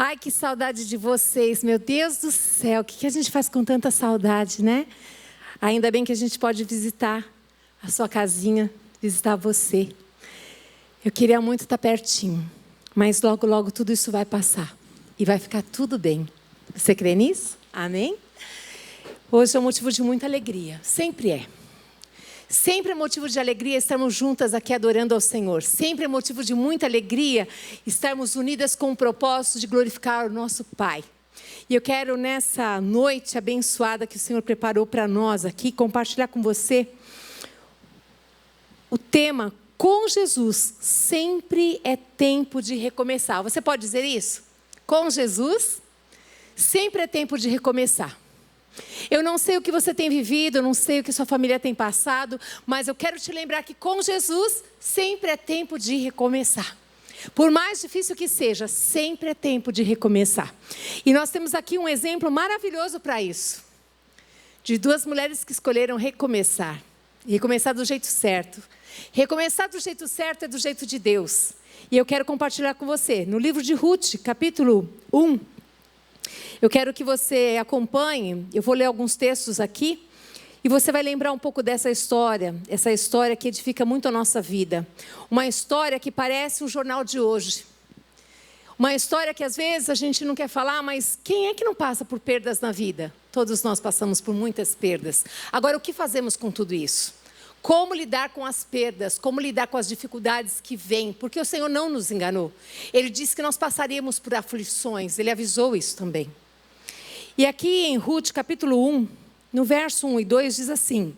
Ai, que saudade de vocês, meu Deus do céu. O que a gente faz com tanta saudade, né? Ainda bem que a gente pode visitar a sua casinha, visitar você. Eu queria muito estar pertinho, mas logo, logo tudo isso vai passar. E vai ficar tudo bem. Você crê nisso? Amém? Hoje é um motivo de muita alegria. Sempre é. Sempre é motivo de alegria estarmos juntas aqui adorando ao Senhor. Sempre é motivo de muita alegria estarmos unidas com o propósito de glorificar o nosso Pai. E eu quero nessa noite abençoada que o Senhor preparou para nós aqui, compartilhar com você o tema: com Jesus sempre é tempo de recomeçar. Você pode dizer isso? Com Jesus sempre é tempo de recomeçar. Eu não sei o que você tem vivido, eu não sei o que sua família tem passado, mas eu quero te lembrar que com Jesus sempre é tempo de recomeçar. Por mais difícil que seja, sempre é tempo de recomeçar. E nós temos aqui um exemplo maravilhoso para isso. De duas mulheres que escolheram recomeçar. E recomeçar do jeito certo. Recomeçar do jeito certo é do jeito de Deus. E eu quero compartilhar com você, no livro de Ruth, capítulo 1. Eu quero que você acompanhe, eu vou ler alguns textos aqui, e você vai lembrar um pouco dessa história, essa história que edifica muito a nossa vida. Uma história que parece um jornal de hoje. Uma história que às vezes a gente não quer falar, mas quem é que não passa por perdas na vida? Todos nós passamos por muitas perdas. Agora, o que fazemos com tudo isso? Como lidar com as perdas, como lidar com as dificuldades que vêm, porque o Senhor não nos enganou. Ele disse que nós passaríamos por aflições, Ele avisou isso também. E aqui em Ruth, capítulo 1, no verso 1 e 2, diz assim: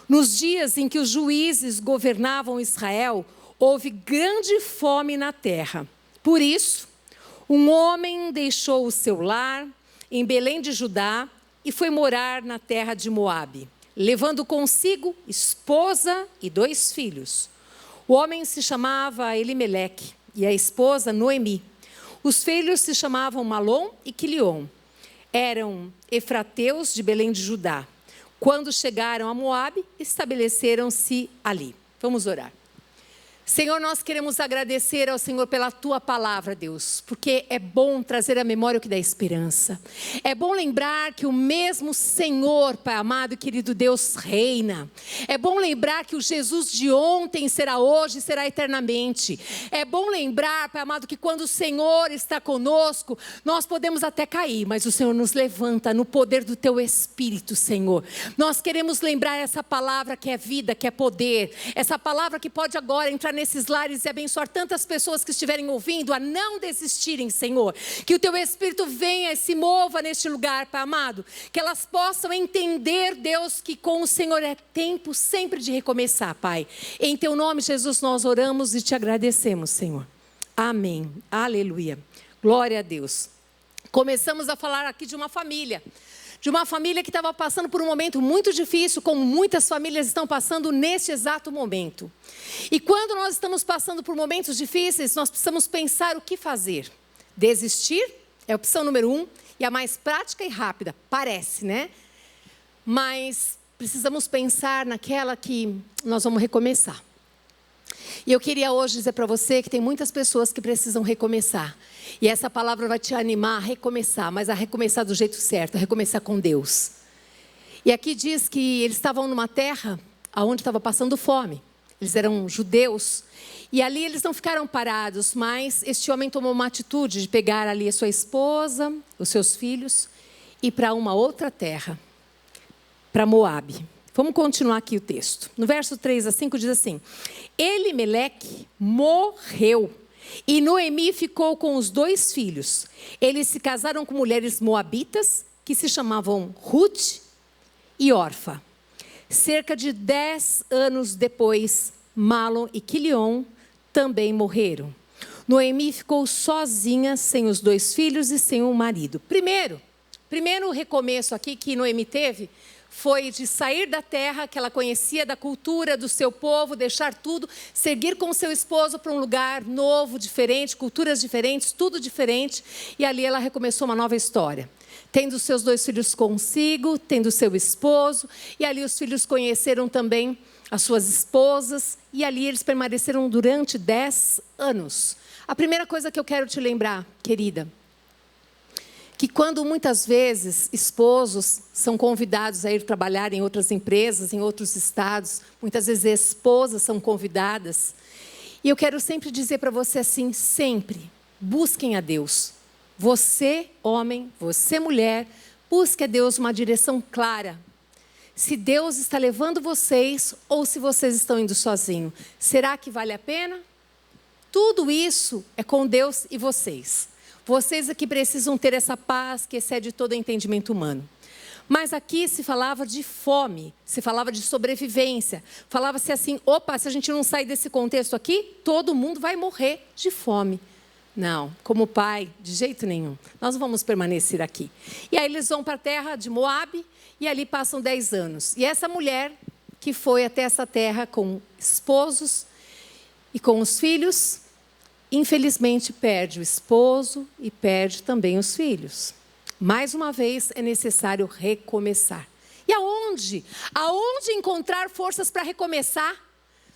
nos dias em que os juízes governavam Israel, houve grande fome na terra. Por isso, um homem deixou o seu lar em Belém de Judá e foi morar na terra de Moabe, levando consigo esposa e 2 filhos. O homem se chamava Elimeleque e a esposa Noemi. Os filhos se chamavam Malom e Quilion. Eram efrateus de Belém de Judá. Quando chegaram a Moabe, estabeleceram-se ali. Vamos orar. Senhor, nós queremos agradecer ao Senhor pela Tua palavra, Deus, porque é bom trazer à memória o que dá esperança. É bom lembrar que o mesmo Senhor, Pai amado e querido Deus, reina. É bom lembrar que o Jesus de ontem será hoje e será eternamente. É bom lembrar, Pai amado, que quando o Senhor está conosco, nós podemos até cair, mas o Senhor nos levanta no poder do Teu Espírito, Senhor. Nós queremos lembrar essa palavra que é vida, que é poder. Essa palavra que pode agora entrar nesses lares e abençoar tantas pessoas que estiverem ouvindo a não desistirem, Senhor. Que o Teu Espírito venha e se mova neste lugar, Pai amado. Que elas possam entender, Deus, que com o Senhor é tempo sempre de recomeçar, Pai. Em Teu nome, Jesus, nós oramos e Te agradecemos, Senhor. Amém. Aleluia. Glória a Deus. Começamos a falar aqui de uma família. De uma família que estava passando por um momento muito difícil, como muitas famílias estão passando neste exato momento. E quando nós estamos passando por momentos difíceis, nós precisamos pensar o que fazer. Desistir é a opção número 1 e a mais prática e rápida, parece, né? Mas precisamos pensar naquela que nós vamos recomeçar. E eu queria hoje dizer para você que tem muitas pessoas que precisam recomeçar. E essa palavra vai te animar a recomeçar, mas a recomeçar do jeito certo, a recomeçar com Deus. E aqui diz que eles estavam numa terra onde estava passando fome. Eles eram judeus. E ali eles não ficaram parados, mas este homem tomou uma atitude de pegar ali a sua esposa, os seus filhos, e ir para uma outra terra, para Moabe. Vamos continuar aqui o texto. No verso 3 a 5 diz assim: Elimeleque morreu e Noemi ficou com os 2 filhos. Eles se casaram com mulheres moabitas que se chamavam Ruth e Orfa. Cerca de 10 anos depois, Malom e Quilion também morreram. Noemi ficou sozinha, sem os 2 filhos e sem o marido. Primeiro recomeço aqui que Noemi teve foi de sair da terra que ela conhecia, da cultura do seu povo, deixar tudo, seguir com seu esposo para um lugar novo, diferente, culturas diferentes, tudo diferente. E ali ela recomeçou uma nova história. tendo seus 2 filhos consigo, tendo seu esposo, e ali os filhos conheceram também as suas esposas, e ali eles permaneceram durante 10 anos. A primeira coisa que eu quero te lembrar, querida, que quando muitas vezes esposos são convidados a ir trabalhar em outras empresas, em outros estados, muitas vezes esposas são convidadas, e eu quero sempre dizer para você assim, sempre, busquem a Deus. Você, homem, você, mulher, busque a Deus uma direção clara. Se Deus está levando vocês ou se vocês estão indo sozinhos. Será que vale a pena? Tudo isso é com Deus e vocês. Vocês aqui precisam ter essa paz que excede todo entendimento humano. Mas aqui se falava de fome, se falava de sobrevivência. Falava-se assim, opa, se a gente não sair desse contexto aqui, todo mundo vai morrer de fome. Não, como pai, de jeito nenhum. Nós vamos permanecer aqui. E aí eles vão para a terra de Moabe e ali passam 10 anos. E essa mulher que foi até essa terra com esposos e com os filhos, infelizmente perde o esposo e perde também os filhos. Mais uma vez é necessário recomeçar. E aonde? Aonde encontrar forças para recomeçar?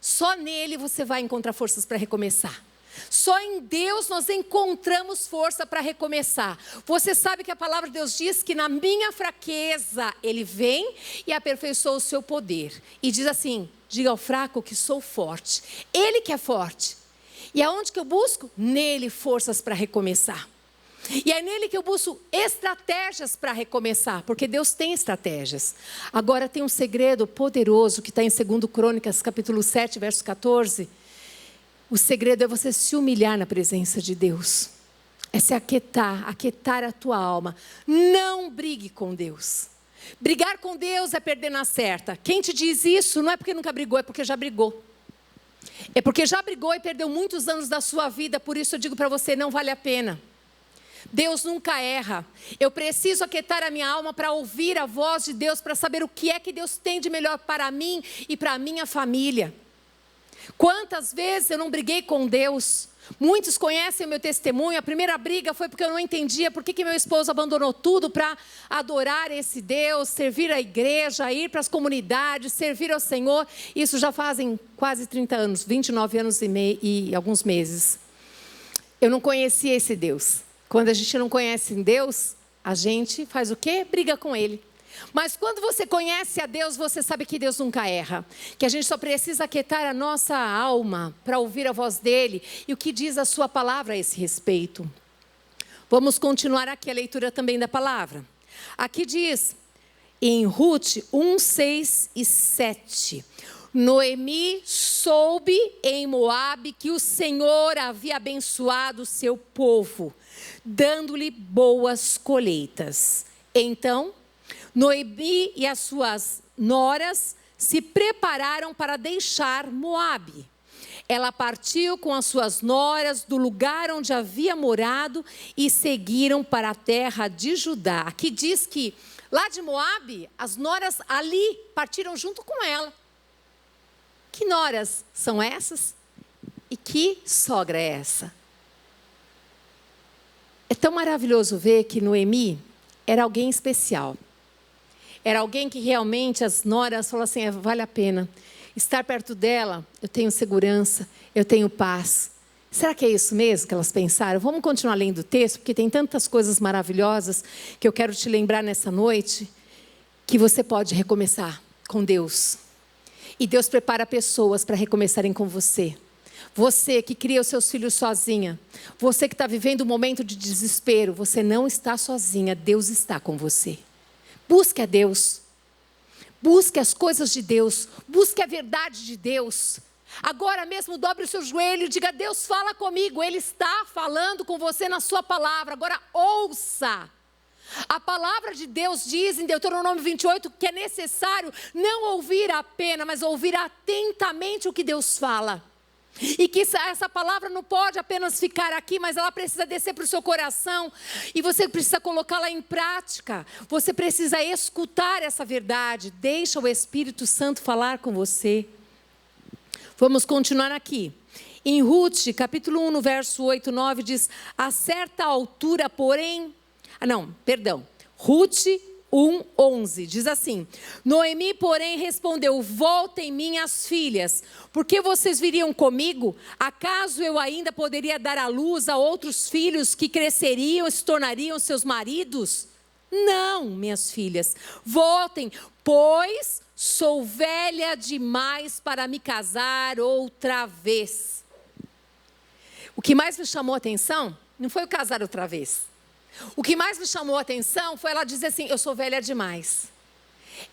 Só nele você vai encontrar forças para recomeçar. Só em Deus nós encontramos força para recomeçar. Você sabe que a palavra de Deus diz que na minha fraqueza Ele vem e aperfeiçoa o seu poder. E diz assim, diga ao fraco que sou forte. Ele que é forte. E aonde que eu busco? Nele forças para recomeçar. E é nele que eu busco estratégias para recomeçar, porque Deus tem estratégias. Agora tem um segredo poderoso que está em 2 Crônicas, capítulo 7, verso 14. O segredo é você se humilhar na presença de Deus. É se aquietar a tua alma. Não brigue com Deus. Brigar com Deus é perder na certa. Quem te diz isso não é porque nunca brigou, é porque já brigou. É porque já brigou e perdeu muitos anos da sua vida, por isso eu digo para você, não vale a pena. Deus nunca erra. Eu preciso aquietar a minha alma para ouvir a voz de Deus, para saber o que é que Deus tem de melhor para mim e para a minha família. Quantas vezes eu não briguei com Deus? Muitos conhecem o meu testemunho. A primeira briga foi porque eu não entendia por que meu esposo abandonou tudo para adorar esse Deus, servir a igreja, ir para as comunidades, servir ao Senhor. Isso já fazem quase 30 anos, 29 anos e alguns meses. Eu não conhecia esse Deus. Quando a gente não conhece Deus, a gente faz o quê? Briga com Ele. Mas quando você conhece a Deus, você sabe que Deus nunca erra. Que a gente só precisa aquietar a nossa alma para ouvir a voz dEle. E o que diz a sua palavra a esse respeito. Vamos continuar aqui a leitura também da palavra. Aqui diz, em Ruth 1, 6 e 7. Noemi soube em Moabe que o Senhor havia abençoado o seu povo, dando-lhe boas colheitas. Então, Noemi e as suas noras se prepararam para deixar Moabe. Ela partiu com as suas noras do lugar onde havia morado e seguiram para a terra de Judá. Aqui diz que lá de Moabe, as noras ali partiram junto com ela. Que noras são essas? E que sogra é essa? É tão maravilhoso ver que Noemi era alguém especial. Era alguém que realmente as noras falaram assim, vale a pena. Estar perto dela, eu tenho segurança, eu tenho paz. Será que é isso mesmo que elas pensaram? Vamos continuar lendo o texto, porque tem tantas coisas maravilhosas que eu quero te lembrar nessa noite, que você pode recomeçar com Deus. E Deus prepara pessoas para recomeçarem com você. Você que cria os seus filhos sozinha. Você que está vivendo um momento de desespero. Você não está sozinha. Deus está com você. Busque a Deus. Busque as coisas de Deus. Busque a verdade de Deus. Agora mesmo dobre o seu joelho e diga, Deus fala comigo. Ele está falando com você na sua palavra. Agora ouça. A palavra de Deus diz em Deuteronômio 28 que é necessário não ouvir apenas, mas ouvir atentamente o que Deus fala. E que essa palavra não pode apenas ficar aqui, mas ela precisa descer para o seu coração. E você precisa colocá-la em prática. Você precisa escutar essa verdade. Deixa o Espírito Santo falar com você. Vamos continuar aqui. Em Ruth, capítulo 1, no verso 8, 9, diz, a certa altura, porém... Ruth 1:11, diz assim: Noemi, porém, respondeu: voltem, minhas filhas, porque vocês viriam comigo? Acaso eu ainda poderia dar à luz a outros filhos que cresceriam e se tornariam seus maridos? Não, minhas filhas, voltem, pois sou velha demais para me casar outra vez. O que mais me chamou a atenção não foi o casar outra vez. O que mais me chamou a atenção foi ela dizer assim: eu sou velha demais.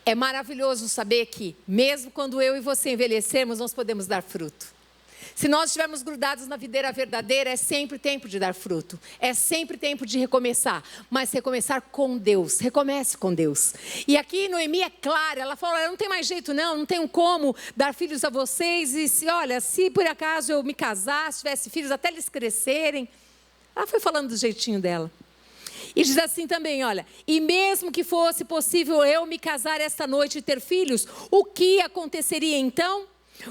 É maravilhoso saber que, mesmo quando eu e você envelhecermos, nós podemos dar fruto. Se nós estivermos grudados na videira verdadeira, é sempre tempo de dar fruto. É sempre tempo de recomeçar. Mas recomeçar com Deus. Recomece com Deus. E aqui Noemi é clara, ela fala: não tem mais jeito não tenho como dar filhos a vocês. E se por acaso eu me casasse, tivesse filhos até eles crescerem. Ela foi falando do jeitinho dela. E diz assim também, olha: e mesmo que fosse possível eu me casar esta noite e ter filhos, o que aconteceria então?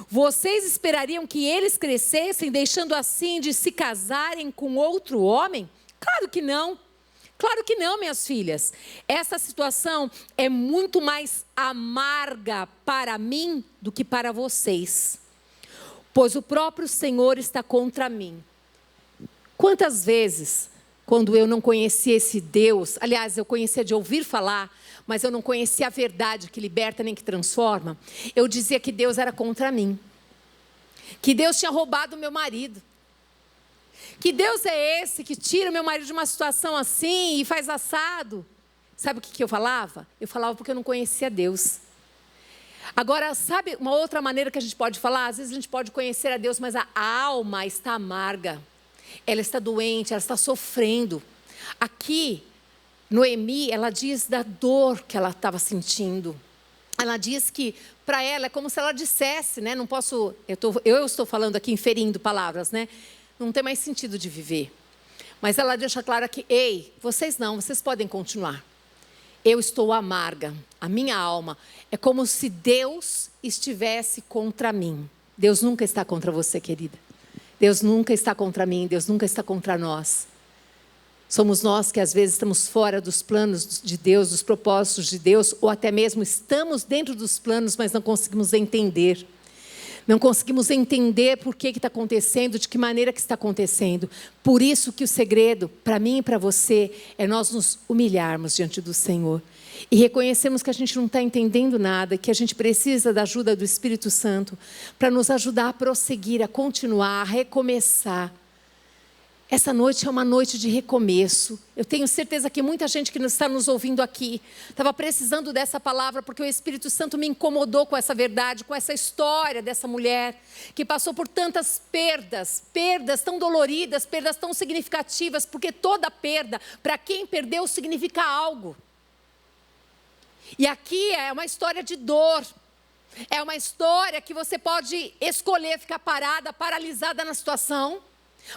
Vocês esperariam que eles crescessem, deixando assim de se casarem com outro homem? Claro que não. Claro que não, minhas filhas. Essa situação é muito mais amarga para mim do que para vocês, pois o próprio Senhor está contra mim. Quantas vezes, quando eu não conhecia esse Deus, aliás, eu conhecia de ouvir falar, mas eu não conhecia a verdade que liberta nem que transforma, eu dizia que Deus era contra mim, que Deus tinha roubado o meu marido, que Deus é esse que tira o meu marido de uma situação assim e faz assado. Sabe o que eu falava? Eu falava porque eu não conhecia Deus. Agora, sabe uma outra maneira que a gente pode falar? Às vezes a gente pode conhecer a Deus, mas a alma está amarga. Ela está doente, ela está sofrendo. Aqui, Noemi, ela diz da dor que ela estava sentindo. Ela diz que, para ela, é como se ela dissesse, né? Não posso, eu estou falando aqui, inferindo palavras, né? Não tem mais sentido de viver. Mas ela deixa claro que, ei, vocês podem continuar. Eu estou amarga, a minha alma. É como se Deus estivesse contra mim. Deus nunca está contra você, querida. Deus nunca está contra mim, Deus nunca está contra nós. Somos nós que às vezes estamos fora dos planos de Deus, dos propósitos de Deus, ou até mesmo estamos dentro dos planos, mas não conseguimos entender. Não conseguimos entender por que está acontecendo, de que maneira que está acontecendo. Por isso que o segredo, para mim e para você, é nós nos humilharmos diante do Senhor. E reconhecemos que a gente não está entendendo nada, que a gente precisa da ajuda do Espírito Santo para nos ajudar a prosseguir, a continuar, a recomeçar. Essa noite é uma noite de recomeço. Eu tenho certeza que muita gente que está nos ouvindo aqui estava precisando dessa palavra, porque o Espírito Santo me incomodou com essa verdade, com essa história dessa mulher que passou por tantas perdas tão doloridas, perdas tão significativas, porque toda perda, para quem perdeu, significa algo. E aqui é uma história de dor. É uma história que você pode escolher ficar parada, paralisada na situação,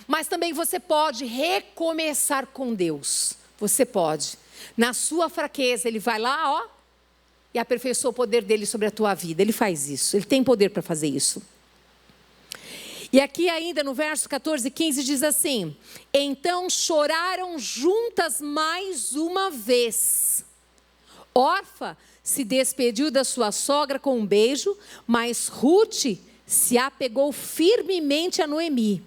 mas também você pode recomeçar com Deus. Você pode. Na sua fraqueza, Ele vai lá, e aperfeiçoa o poder dEle sobre a tua vida. Ele faz isso. Ele tem poder para fazer isso. E aqui ainda no verso 14 e 15 diz assim: então choraram juntas mais uma vez. Orfa se despediu da sua sogra com um beijo, mas Ruth se apegou firmemente a Noemi.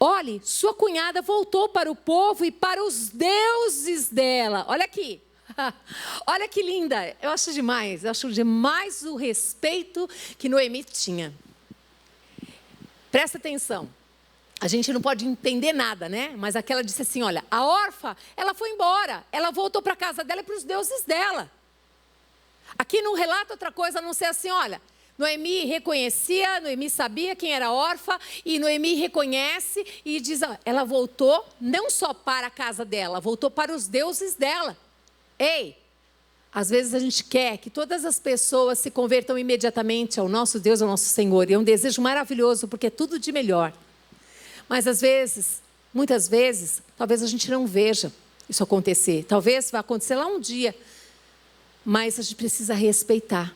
Olhe, sua cunhada voltou para o povo e para os deuses dela. Olha aqui, olha que linda, eu acho demais o respeito que Noemi tinha. Presta atenção, a gente não pode entender nada, né? Mas aquela disse assim, olha, a Orfa, ela foi embora, ela voltou para a casa dela e para os deuses dela. Aqui não relata outra coisa a não ser assim, olha, Noemi reconhecia, Noemi sabia quem era Orfa, e Noemi reconhece e diz, ela voltou não só para a casa dela, voltou para os deuses dela. Ei, às vezes a gente quer que todas as pessoas se convertam imediatamente ao nosso Deus, ao nosso Senhor, e é um desejo maravilhoso, porque é tudo de melhor. Mas às vezes, muitas vezes, talvez a gente não veja isso acontecer. Talvez vá acontecer lá um dia, mas a gente precisa respeitar.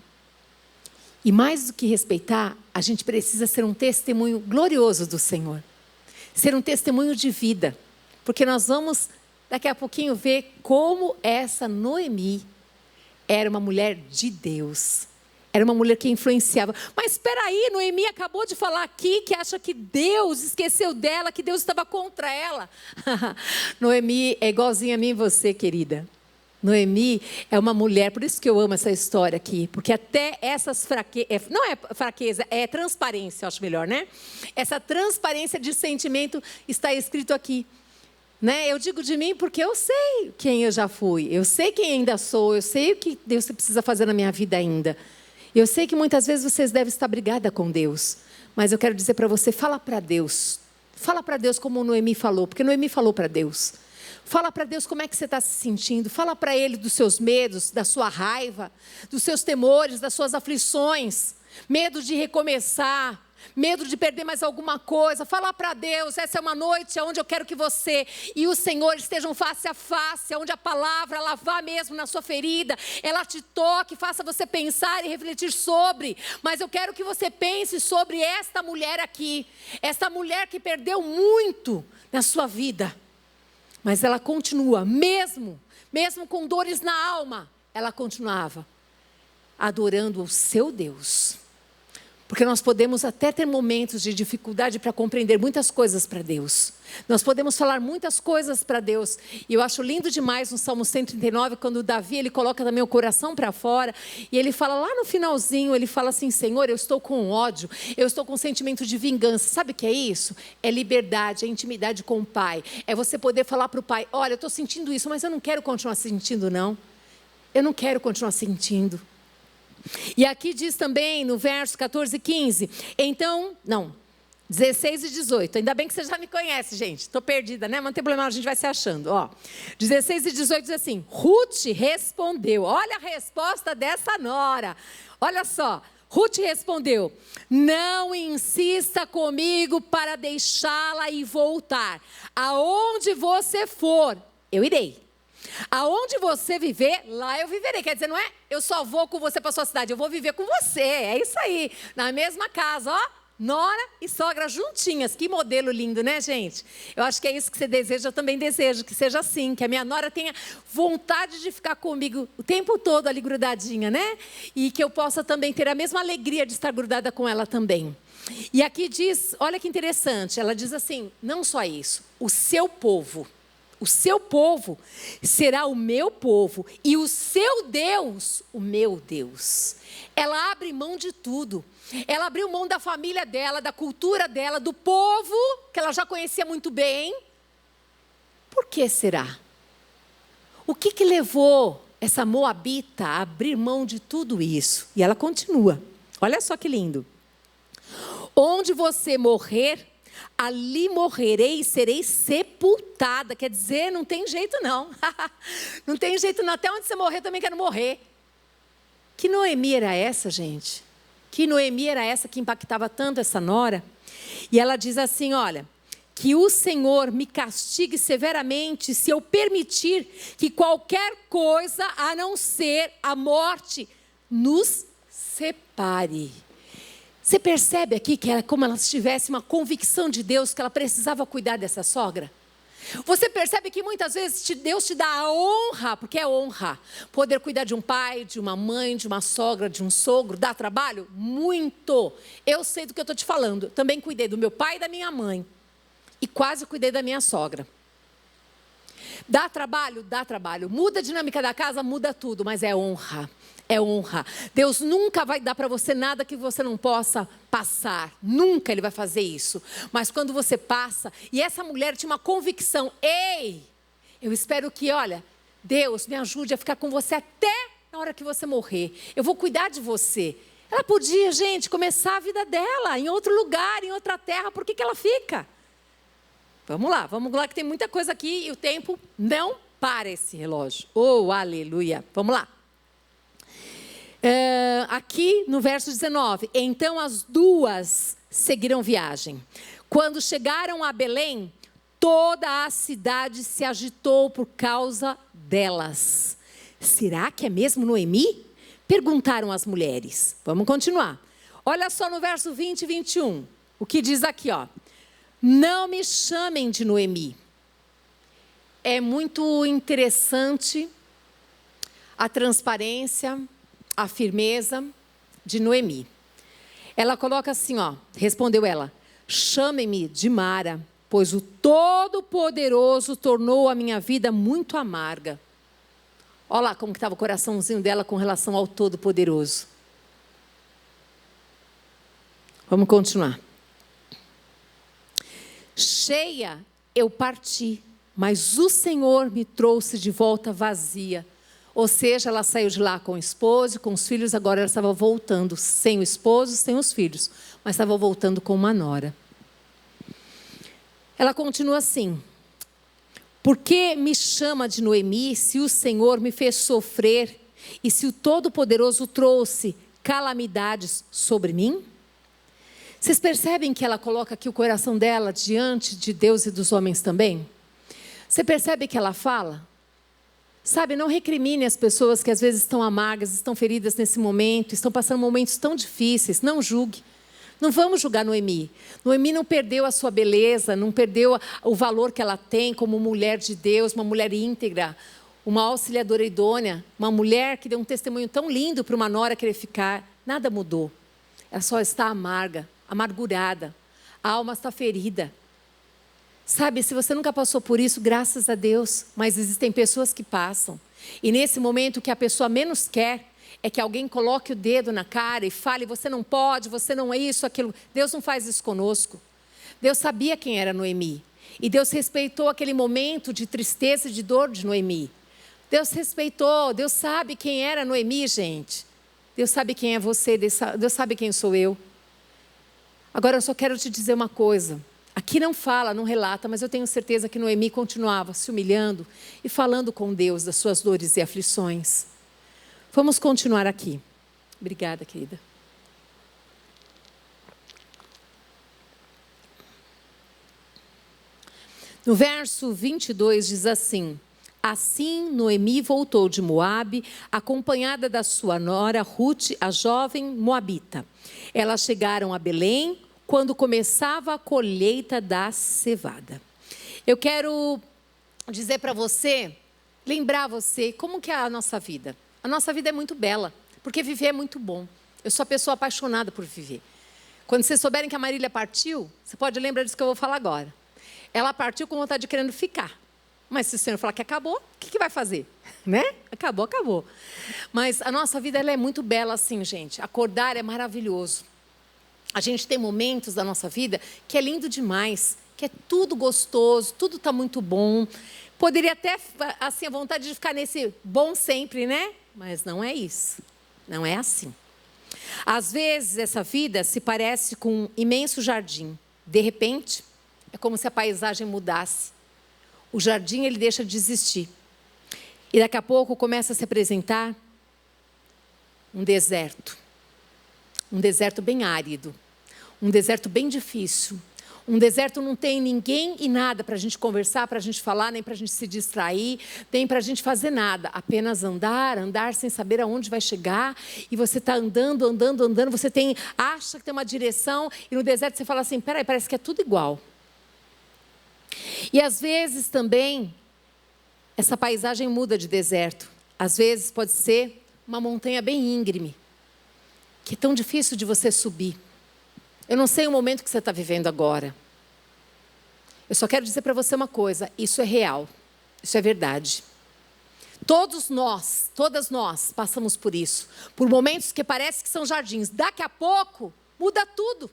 E mais do que respeitar, a gente precisa ser um testemunho glorioso do Senhor. Ser um testemunho de vida. Porque nós vamos daqui a pouquinho ver como essa Noemi era uma mulher de Deus. Era uma mulher que influenciava. Mas espera aí, Noemi acabou de falar aqui que acha que Deus esqueceu dela, que Deus estava contra ela. Noemi é igualzinha a mim e você, querida. Noemi é uma mulher, por isso que eu amo essa história aqui, porque até essas fraquezas, não é fraqueza, é transparência, eu acho melhor, né? Essa transparência de sentimento está escrito aqui, né? Eu digo de mim porque eu sei quem eu já fui, eu sei quem ainda sou, eu sei o que Deus precisa fazer na minha vida ainda. Eu sei que muitas vezes vocês devem estar brigada com Deus, mas eu quero dizer para você, fala para Deus como Noemi falou, porque Noemi falou para Deus. Fala para Deus como é que você está se sentindo. Fala para Ele dos seus medos, da sua raiva, dos seus temores, das suas aflições. Medo de recomeçar, medo de perder mais alguma coisa. Fala para Deus, essa é uma noite onde eu quero que você e o Senhor estejam face a face, onde a palavra ela vá mesmo na sua ferida, ela te toque, faça você pensar e refletir sobre. Mas eu quero que você pense sobre esta mulher aqui, esta mulher que perdeu muito na sua vida. Mas ela continua, mesmo com dores na alma, ela continuava adorando o seu Deus. Porque nós podemos até ter momentos de dificuldade para compreender muitas coisas para Deus. Nós podemos falar muitas coisas para Deus. E eu acho lindo demais no Salmo 139, quando Davi, ele coloca também o coração para fora. E ele fala lá no finalzinho, ele fala assim, Senhor, eu estou com ódio, eu estou com sentimento de vingança. Sabe o que é isso? É liberdade, é intimidade com o Pai. É você poder falar para o Pai, olha, eu estou sentindo isso, mas eu não quero continuar sentindo não. Eu não quero continuar sentindo. E aqui diz também no verso 14 e 15, 16 e 18, ainda bem que você já me conhece, gente, estou perdida, né? Mas não tem problema, a gente vai se achando, 16 e 18 diz assim, Ruth respondeu, olha a resposta dessa nora, olha só, Ruth respondeu, não insista comigo para deixá-la e voltar, aonde você for, eu irei. Aonde você viver, lá eu viverei. Quer dizer, não é eu só vou com você para a sua cidade, eu vou viver com você. É isso aí, na mesma casa, nora e sogra juntinhas. Que modelo lindo, né, gente? Eu acho que é isso que você deseja, eu também desejo que seja assim, que a minha nora tenha vontade de ficar comigo o tempo todo ali grudadinha, né? E que eu possa também ter a mesma alegria de estar grudada com ela também. E aqui diz, olha que interessante, ela diz assim, não só isso, o seu povo será o meu povo e o seu Deus, o meu Deus. Ela abre mão de tudo. Ela abriu mão da família dela, da cultura dela, do povo, que ela já conhecia muito bem. Por que será? O que levou essa moabita a abrir mão de tudo isso? E ela continua. Olha só que lindo. Onde você morrer, ali morrerei e serei sepultada. Quer dizer, não tem jeito não. Não tem jeito não. Até onde você morrer, eu também quero morrer. Que Noemi era essa, gente? Que Noemi era essa que impactava tanto essa nora? E ela diz assim, olha, que o Senhor me castigue severamente se eu permitir que qualquer coisa, a não ser a morte, nos separe. Você percebe aqui que é como ela tivesse uma convicção de Deus que ela precisava cuidar dessa sogra? Você percebe que muitas vezes Deus te dá a honra, porque é honra, poder cuidar de um pai, de uma mãe, de uma sogra, de um sogro, dá trabalho? Muito. Eu sei do que eu estou te falando. Também cuidei do meu pai e da minha mãe. E quase cuidei da minha sogra. Dá trabalho? Dá trabalho. Muda a dinâmica da casa? Muda tudo, mas é honra. É honra. Deus nunca vai dar para você nada que você não possa passar. Nunca Ele vai fazer isso. Mas quando você passa, e essa mulher tinha uma convicção, ei, eu espero que, olha, Deus me ajude a ficar com você até na hora que você morrer. Eu vou cuidar de você. Ela podia, gente, começar a vida dela em outro lugar, em outra terra. Por que ela fica? Vamos lá que tem muita coisa aqui e o tempo não para esse relógio. Oh, aleluia. Vamos lá. Aqui no verso 19, então as duas seguiram viagem. Quando chegaram a Belém, toda a cidade se agitou por causa delas. Será que é mesmo Noemi? Perguntaram as mulheres. Vamos continuar. Olha só no verso 20 e 21, o que diz aqui, ó. Não me chamem de Noemi. é muito interessante a transparência, a firmeza de Noemi. Ela coloca assim, ó, respondeu ela: chame-me de Mara, pois o Todo-Poderoso tornou a minha vida muito amarga. Olha lá como que estava o coraçãozinho dela com relação ao Todo-Poderoso. Vamos continuar. Cheia, eu parti, mas o Senhor me trouxe de volta vazia. Ou seja, ela saiu de lá com o esposo, com os filhos, agora ela estava voltando sem o esposo, sem os filhos, mas estava voltando com uma nora. Ela continua assim: por que me chama de Noemi se o Senhor me fez sofrer e se o Todo-Poderoso trouxe calamidades sobre mim? Vocês percebem que ela coloca aqui o coração dela diante de Deus e dos homens também? Você percebe que ela fala? Sabe, não recrimine as pessoas que às vezes estão amargas, estão feridas nesse momento, estão passando momentos tão difíceis. Não julgue. Não vamos julgar Noemi. Noemi não perdeu a sua beleza, não perdeu o valor que ela tem como mulher de Deus, uma mulher íntegra, uma auxiliadora idônea, uma mulher que deu um testemunho tão lindo para uma nora querer ficar. Nada mudou. Ela só está amarga, amargurada. A alma está ferida. Sabe, se você nunca passou por isso, graças a Deus, mas existem pessoas que passam. E nesse momento o que a pessoa menos quer é que alguém coloque o dedo na cara e fale: você não pode, você não é isso, aquilo. Deus não faz isso conosco. Deus sabia quem era Noemi. E Deus respeitou aquele momento de tristeza e de dor de Noemi. Deus respeitou, Deus sabe quem era Noemi, gente. Deus sabe quem é você, Deus sabe quem sou eu. Agora eu só quero te dizer uma coisa. Aqui não fala, não relata, mas eu tenho certeza que Noemi continuava se humilhando e falando com Deus das suas dores e aflições. Vamos continuar aqui. Obrigada, querida. No verso 22 diz assim: assim Noemi voltou de Moabe, acompanhada da sua nora Ruth, a jovem moabita. Elas chegaram a Belém quando começava a colheita da cevada. Eu quero dizer para você, lembrar você, como que é a nossa vida. A nossa vida é muito bela, porque viver é muito bom. Eu sou a pessoa apaixonada por viver. Quando vocês souberem que a Marília partiu, você pode lembrar disso que eu vou falar agora. Ela partiu com vontade de querendo ficar. Mas se o Senhor falar que acabou, o que vai fazer? Né? Acabou, acabou. Mas a nossa vida ela é muito bela assim, gente. Acordar é maravilhoso. A gente tem momentos da nossa vida que é lindo demais, que é tudo gostoso, tudo está muito bom. Poderia até, assim, a vontade de ficar nesse bom sempre, né? Mas não é isso. Não é assim. Às vezes, essa vida se parece com um imenso jardim. De repente, é como se a paisagem mudasse. O jardim, ele deixa de existir. E daqui a pouco começa a se apresentar um deserto. Um deserto bem árido. Um deserto bem difícil. Um deserto não tem ninguém e nada para a gente conversar, para a gente falar, nem para a gente se distrair, nem para a gente fazer nada. Apenas andar, andar sem saber aonde vai chegar. E você está andando, andando, andando. Você acha que tem uma direção e no deserto você fala assim, peraí, parece que é tudo igual. E às vezes também, essa paisagem muda de deserto. Às vezes pode ser uma montanha bem íngreme, que é tão difícil de você subir. Eu não sei o momento que você está vivendo agora. Eu só quero dizer para você uma coisa, isso é real, isso é verdade. Todas nós passamos por isso, por momentos que parece que são jardins. Daqui a pouco, muda tudo.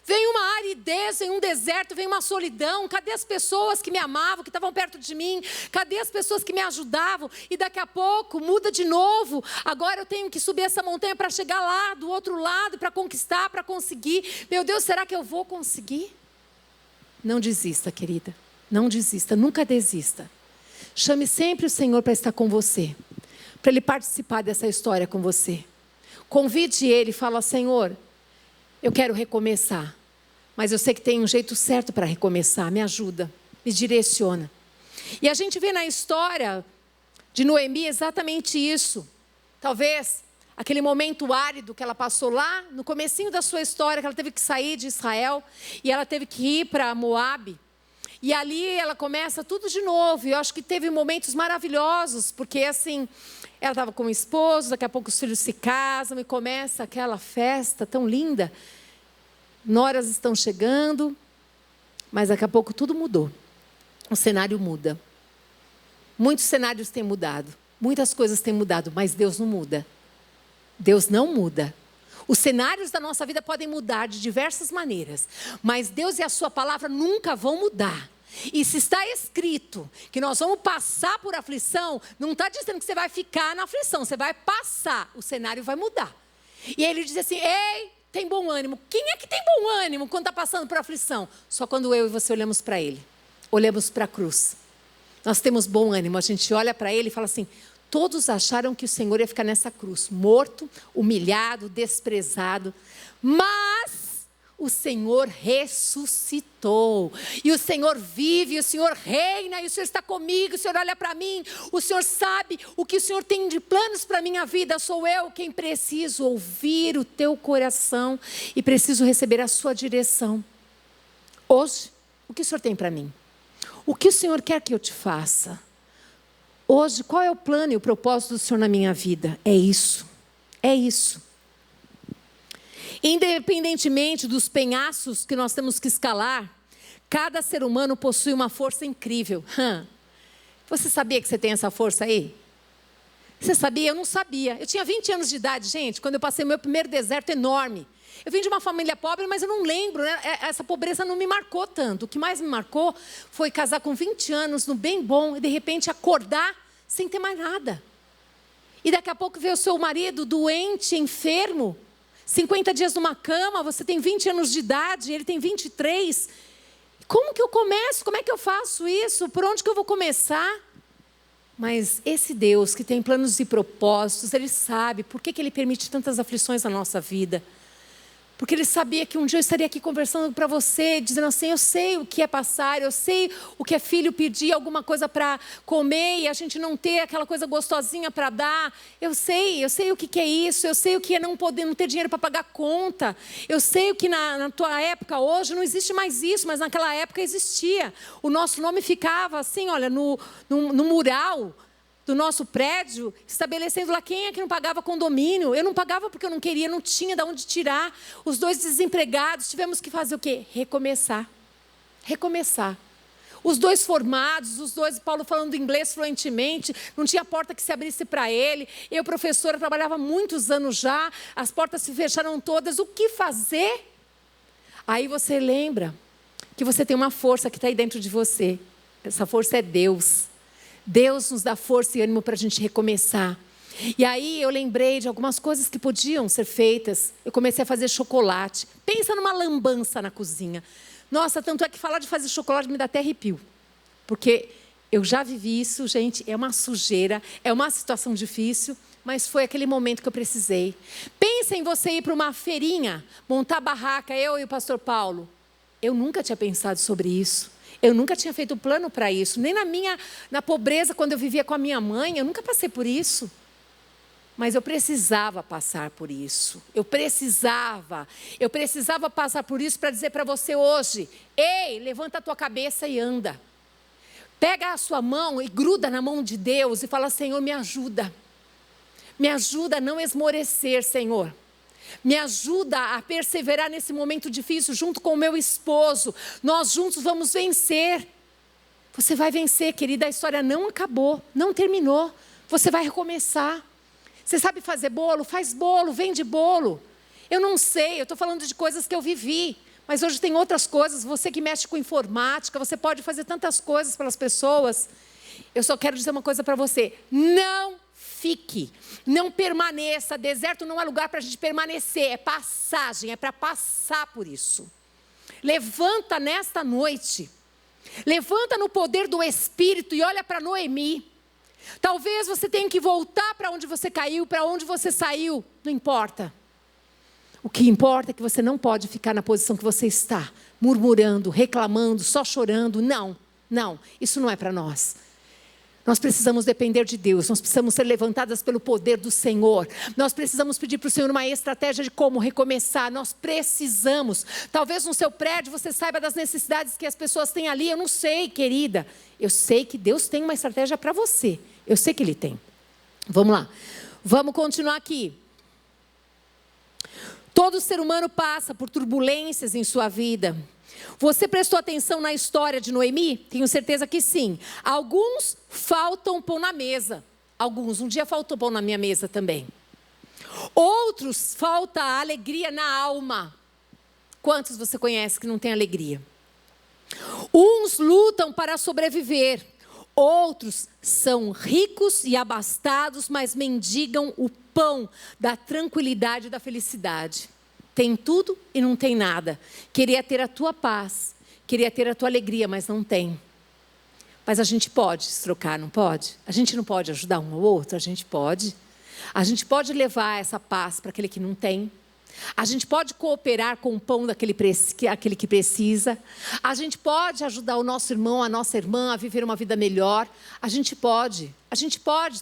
Vem uma aridez, vem um deserto, vem uma solidão. Cadê as pessoas que me amavam, que estavam perto de mim? Cadê as pessoas que me ajudavam? E daqui a pouco muda de novo. Agora eu tenho que subir essa montanha para chegar lá, do outro lado, para conquistar, para conseguir. Meu Deus, será que eu vou conseguir? Não desista, querida. Não desista, nunca desista. Chame sempre o Senhor para estar com você. Para Ele participar dessa história com você. Convide Ele e fala, Senhor, eu quero recomeçar, mas eu sei que tem um jeito certo para recomeçar. Me ajuda, me direciona. E a gente vê na história de Noemi exatamente isso. Talvez aquele momento árido que ela passou lá, no comecinho da sua história, que ela teve que sair de Israel, e ela teve que ir para Moabe. E ali ela começa tudo de novo. E eu acho que teve momentos maravilhosos, porque assim, ela estava com o esposo, daqui a pouco os filhos se casam e começa aquela festa tão linda. Noras estão chegando, mas daqui a pouco tudo mudou. O cenário muda. Muitos cenários têm mudado, muitas coisas têm mudado, mas Deus não muda. Deus não muda. Os cenários da nossa vida podem mudar de diversas maneiras, mas Deus e a sua palavra nunca vão mudar. E se está escrito que nós vamos passar por aflição, não está dizendo que você vai ficar na aflição, você vai passar, o cenário vai mudar. E aí ele diz assim, ei, tem bom ânimo. Quem é que tem bom ânimo quando está passando por aflição? Só quando eu e você olhamos para ele, olhamos para a cruz. Nós temos bom ânimo, a gente olha para ele e fala assim, todos acharam que o Senhor ia ficar nessa cruz, morto, humilhado, desprezado, mas o Senhor ressuscitou, e o Senhor vive, e o Senhor reina, e o Senhor está comigo, o Senhor olha para mim, o Senhor sabe o que o Senhor tem de planos para a minha vida, sou eu quem preciso ouvir o teu coração, e preciso receber a sua direção. Hoje, o que o Senhor tem para mim? O que o Senhor quer que eu te faça? Hoje, qual é o plano e o propósito do Senhor na minha vida? É isso, é isso. Independentemente dos penhascos que nós temos que escalar, cada ser humano possui uma força incrível. Você sabia que você tem essa força aí? Você sabia? Eu não sabia. Eu tinha 20 anos de idade, gente, quando eu passei o meu primeiro deserto enorme. Eu vim de uma família pobre, mas eu não lembro, né? Essa pobreza não me marcou tanto. O que mais me marcou foi casar com 20 anos, no bem bom, e de repente acordar sem ter mais nada. E daqui a pouco ver o seu marido doente, enfermo, 50 dias numa cama, você tem 20 anos de idade, ele tem 23. Como que eu começo? Como é que eu faço isso? Por onde que eu vou começar? Mas esse Deus que tem planos e propósitos, Ele sabe por que Ele permite tantas aflições na nossa vida. Porque Ele sabia que um dia eu estaria aqui conversando para você, dizendo assim, eu sei o que é passar, eu sei o que é filho pedir alguma coisa para comer e a gente não ter aquela coisa gostosinha para dar. Eu sei o que é isso, eu sei o que é não ter dinheiro para pagar conta. Eu sei o que na tua época, hoje, não existe mais isso, mas naquela época existia. O nosso nome ficava assim, olha, no mural do nosso prédio, estabelecendo lá quem é que não pagava condomínio. Eu não pagava porque eu não queria, não tinha de onde tirar. Os 2 desempregados, tivemos que fazer o quê? Recomeçar. Recomeçar. Os 2 formados, os 2, Paulo falando inglês fluentemente, não tinha porta que se abrisse para ele. Eu, professora, trabalhava muitos anos já, as portas se fecharam todas. O que fazer? Aí você lembra que você tem uma força que está aí dentro de você. Essa força é Deus. Deus nos dá força e ânimo para a gente recomeçar. E aí eu lembrei de algumas coisas que podiam ser feitas. Eu comecei a fazer chocolate. Pensa numa lambança na cozinha. Nossa, tanto é que falar de fazer chocolate me dá até arrepio. Porque eu já vivi isso, gente, é uma sujeira, é uma situação difícil, mas foi aquele momento que eu precisei. Pensa em você ir para uma feirinha, montar barraca, eu e o pastor Paulo. Eu nunca tinha pensado sobre isso. Eu nunca tinha feito plano para isso, nem na pobreza, quando eu vivia com a minha mãe, eu nunca passei por isso. Mas eu precisava passar por isso. Eu precisava passar por isso para dizer para você hoje, ei, levanta a tua cabeça e anda. Pega a sua mão e gruda na mão de Deus e fala, Senhor, me ajuda. Me ajuda a não esmorecer, Senhor. Me ajuda a perseverar nesse momento difícil junto com o meu esposo. Nós juntos vamos vencer. Você vai vencer, querida. A história não acabou, não terminou. Você vai recomeçar. Você sabe fazer bolo? Faz bolo, vende bolo. Eu não sei, eu estou falando de coisas que eu vivi. Mas hoje tem outras coisas. Você que mexe com informática, você pode fazer tantas coisas pelas pessoas. Eu só quero dizer uma coisa para você. Não fique, não permaneça. Deserto não é lugar para a gente permanecer, é passagem, é para passar por isso. Levanta nesta noite, levanta no poder do Espírito e olha para Noemi. Talvez você tenha que voltar para onde você caiu, para onde você saiu, não importa. O que importa é que você não pode ficar na posição que você está, murmurando, reclamando, só chorando. Não, isso não é para nós. Nós precisamos depender de Deus, nós precisamos ser levantadas pelo poder do Senhor. Nós precisamos pedir para o Senhor uma estratégia de como recomeçar. Nós precisamos. Talvez no seu prédio você saiba das necessidades que as pessoas têm ali. Eu não sei, querida. Eu sei que Deus tem uma estratégia para você. Eu sei que Ele tem. Vamos lá. Vamos continuar aqui. Todo ser humano passa por turbulências em sua vida. Você prestou atenção na história de Noemi? Tenho certeza que sim. Alguns faltam pão na mesa. Alguns. Um dia faltou pão na minha mesa também. Outros falta a alegria na alma. Quantos você conhece que não tem alegria? Uns lutam para sobreviver. Outros são ricos e abastados, mas mendigam o pão da tranquilidade e da felicidade. Tem tudo e não tem nada. Queria ter a tua paz, queria ter a tua alegria, mas não tem. Mas a gente pode se trocar, não pode? A gente não pode ajudar um ao outro? A gente pode. A gente pode levar essa paz para aquele que não tem. A gente pode cooperar com o pão daquele aquele que precisa. A gente pode ajudar o nosso irmão, a nossa irmã a viver uma vida melhor. A gente pode.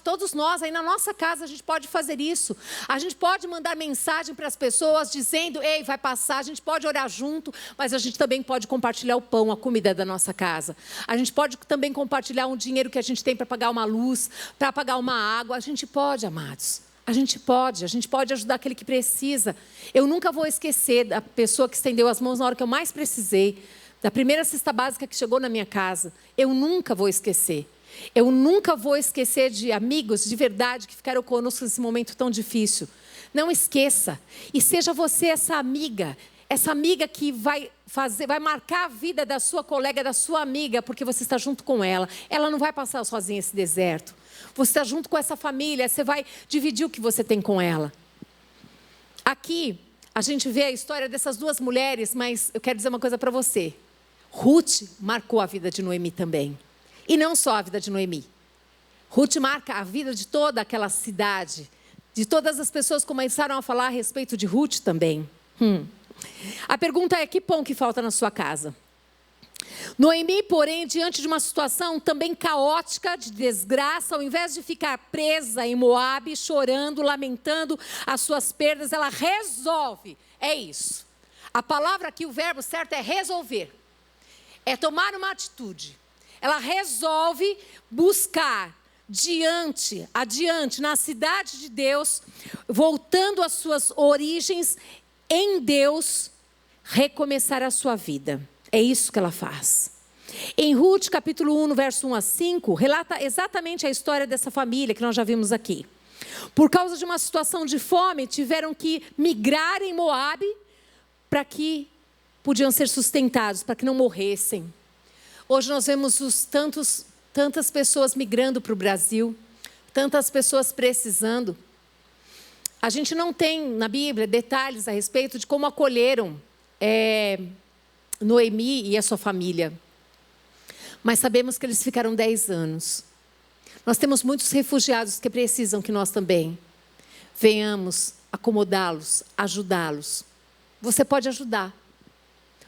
Todos nós aí na nossa casa a gente pode fazer isso. A gente pode mandar mensagem para as pessoas dizendo, ei, vai passar. A gente pode orar junto, mas a gente também pode compartilhar o pão, a comida da nossa casa. A gente pode também compartilhar um dinheiro que a gente tem para pagar uma luz, para pagar uma água. A gente pode, amados. A gente pode ajudar aquele que precisa. Eu nunca vou esquecer da pessoa que estendeu as mãos na hora que eu mais precisei, da primeira cesta básica que chegou na minha casa. Eu nunca vou esquecer. Eu nunca vou esquecer de amigos de verdade que ficaram conosco nesse momento tão difícil. Não esqueça. E seja você essa amiga que vai marcar a vida da sua colega, da sua amiga, porque você está junto com ela. Ela não vai passar sozinha esse deserto. Você está junto com essa família, você vai dividir o que você tem com ela. Aqui, a gente vê a história dessas duas mulheres, mas eu quero dizer uma coisa para você. Ruth marcou a vida de Noemi também. E não só a vida de Noemi. Ruth marca a vida de toda aquela cidade. De todas as pessoas que começaram a falar a respeito de Ruth também. A pergunta é, que pão que falta na sua casa? Noemi, porém, diante de uma situação também caótica, de desgraça, ao invés de ficar presa em Moabe, chorando, lamentando as suas perdas, ela resolve. É isso. A palavra aqui, o verbo certo é resolver. É tomar uma atitude. Ela resolve buscar adiante, na cidade de Deus, voltando às suas origens, em Deus, recomeçar a sua vida. É isso que ela faz. Em Ruth, capítulo 1, no verso 1 a 5, relata exatamente a história dessa família que nós já vimos aqui. Por causa de uma situação de fome, tiveram que migrar em Moabe para que podiam ser sustentados, para que não morressem. Hoje nós vemos tantas pessoas migrando para o Brasil, tantas pessoas precisando. A gente não tem na Bíblia detalhes a respeito de como acolheram Noemi e a sua família. Mas sabemos que eles ficaram 10 anos. Nós temos muitos refugiados que precisam que nós também venhamos acomodá-los, ajudá-los. Você pode ajudar.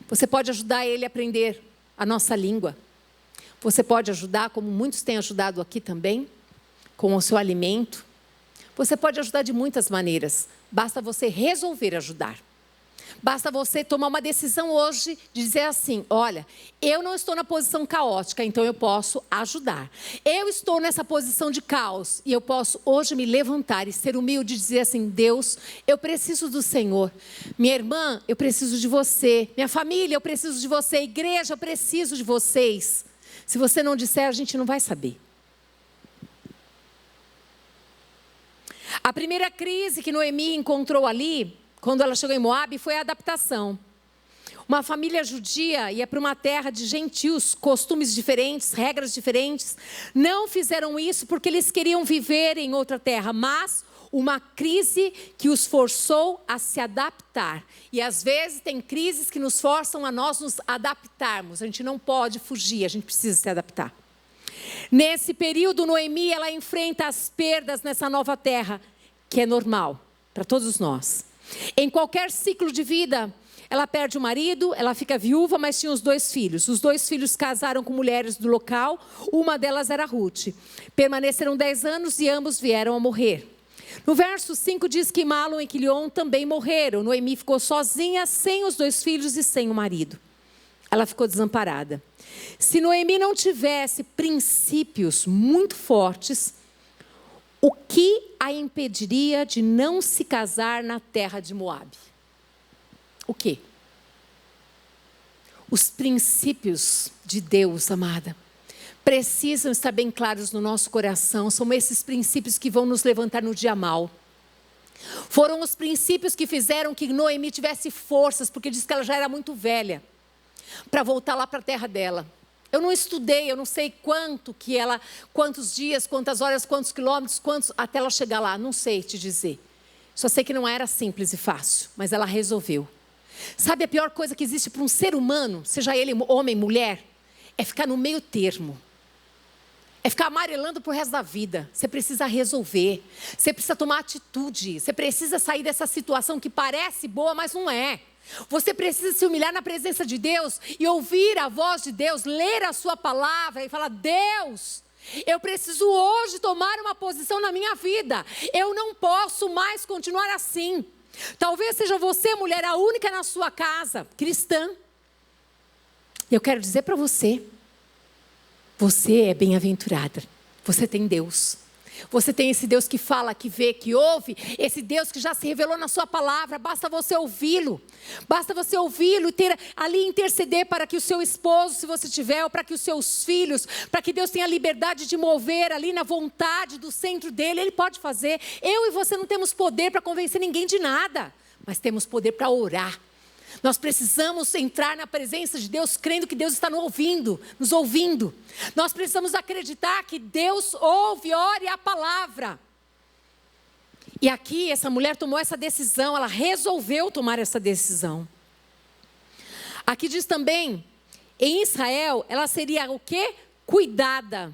Você pode ajudar ele a aprender a nossa língua. Você pode ajudar, como muitos têm ajudado aqui também, com o seu alimento. Você pode ajudar de muitas maneiras. Basta você resolver ajudar. Basta você tomar uma decisão hoje de dizer assim, olha, eu não estou na posição caótica, então eu posso ajudar. Eu estou nessa posição de caos e eu posso hoje me levantar e ser humilde e dizer assim, Deus, eu preciso do Senhor. Minha irmã, eu preciso de você. Minha família, eu preciso de você. Igreja, eu preciso de vocês. Se você não disser, a gente não vai saber. A primeira crise que Noemi encontrou ali, quando ela chegou em Moabe, foi a adaptação. Uma família judia ia para uma terra de gentios, costumes diferentes, regras diferentes. Não fizeram isso porque eles queriam viver em outra terra, mas uma crise que os forçou a se adaptar. E às vezes tem crises que nos forçam a nós nos adaptarmos. A gente não pode fugir, a gente precisa se adaptar. Nesse período, Noemi, ela enfrenta as perdas nessa nova terra, que é normal para todos nós. Em qualquer ciclo de vida, ela perde o marido, ela fica viúva, mas tinha os 2 filhos. Os 2 filhos casaram com mulheres do local, uma delas era Ruth. Permaneceram 10 anos e ambos vieram a morrer. No verso 5 diz que Malom e Quilion também morreram. Noemi ficou sozinha, sem os 2 filhos e sem o marido. Ela ficou desamparada. Se Noemi não tivesse princípios muito fortes, o que a impediria de não se casar na terra de Moabe? O quê? Os princípios de Deus, amada, precisam estar bem claros no nosso coração. São esses princípios que vão nos levantar no dia mau. Foram os princípios que fizeram que Noemi tivesse forças, porque diz que ela já era muito velha, para voltar lá para a terra dela. Eu não estudei, eu não sei quantos dias, quantas horas, quantos quilômetros, até ela chegar lá, não sei te dizer. Só sei que não era simples e fácil, mas ela resolveu. Sabe a pior coisa que existe para um ser humano, seja ele homem, mulher, é ficar no meio termo. É ficar amarelando pro resto da vida. Você precisa resolver, você precisa tomar atitude, você precisa sair dessa situação que parece boa, mas não é. Você precisa se humilhar na presença de Deus e ouvir a voz de Deus, ler a sua palavra e falar: Deus, eu preciso hoje tomar uma posição na minha vida. Eu não posso mais continuar assim. Talvez seja você, mulher, a única na sua casa, cristã. Eu quero dizer para você, você é bem-aventurada. Você tem Deus. Você tem esse Deus que fala, que vê, que ouve. Esse Deus que já se revelou na sua palavra. Basta você ouvi-lo. Basta você ouvi-lo e ter ali interceder para que o seu esposo, se você tiver, ou para que os seus filhos, para que Deus tenha liberdade de mover ali na vontade do centro dele. Ele pode fazer. Eu e você não temos poder para convencer ninguém de nada, mas temos poder para orar. Nós precisamos entrar na presença de Deus, crendo que Deus está nos ouvindo. Nós precisamos acreditar que Deus ouve, ore a palavra. E aqui essa mulher tomou essa decisão, ela resolveu tomar essa decisão. Aqui diz também, em Israel, ela seria o quê? Cuidada.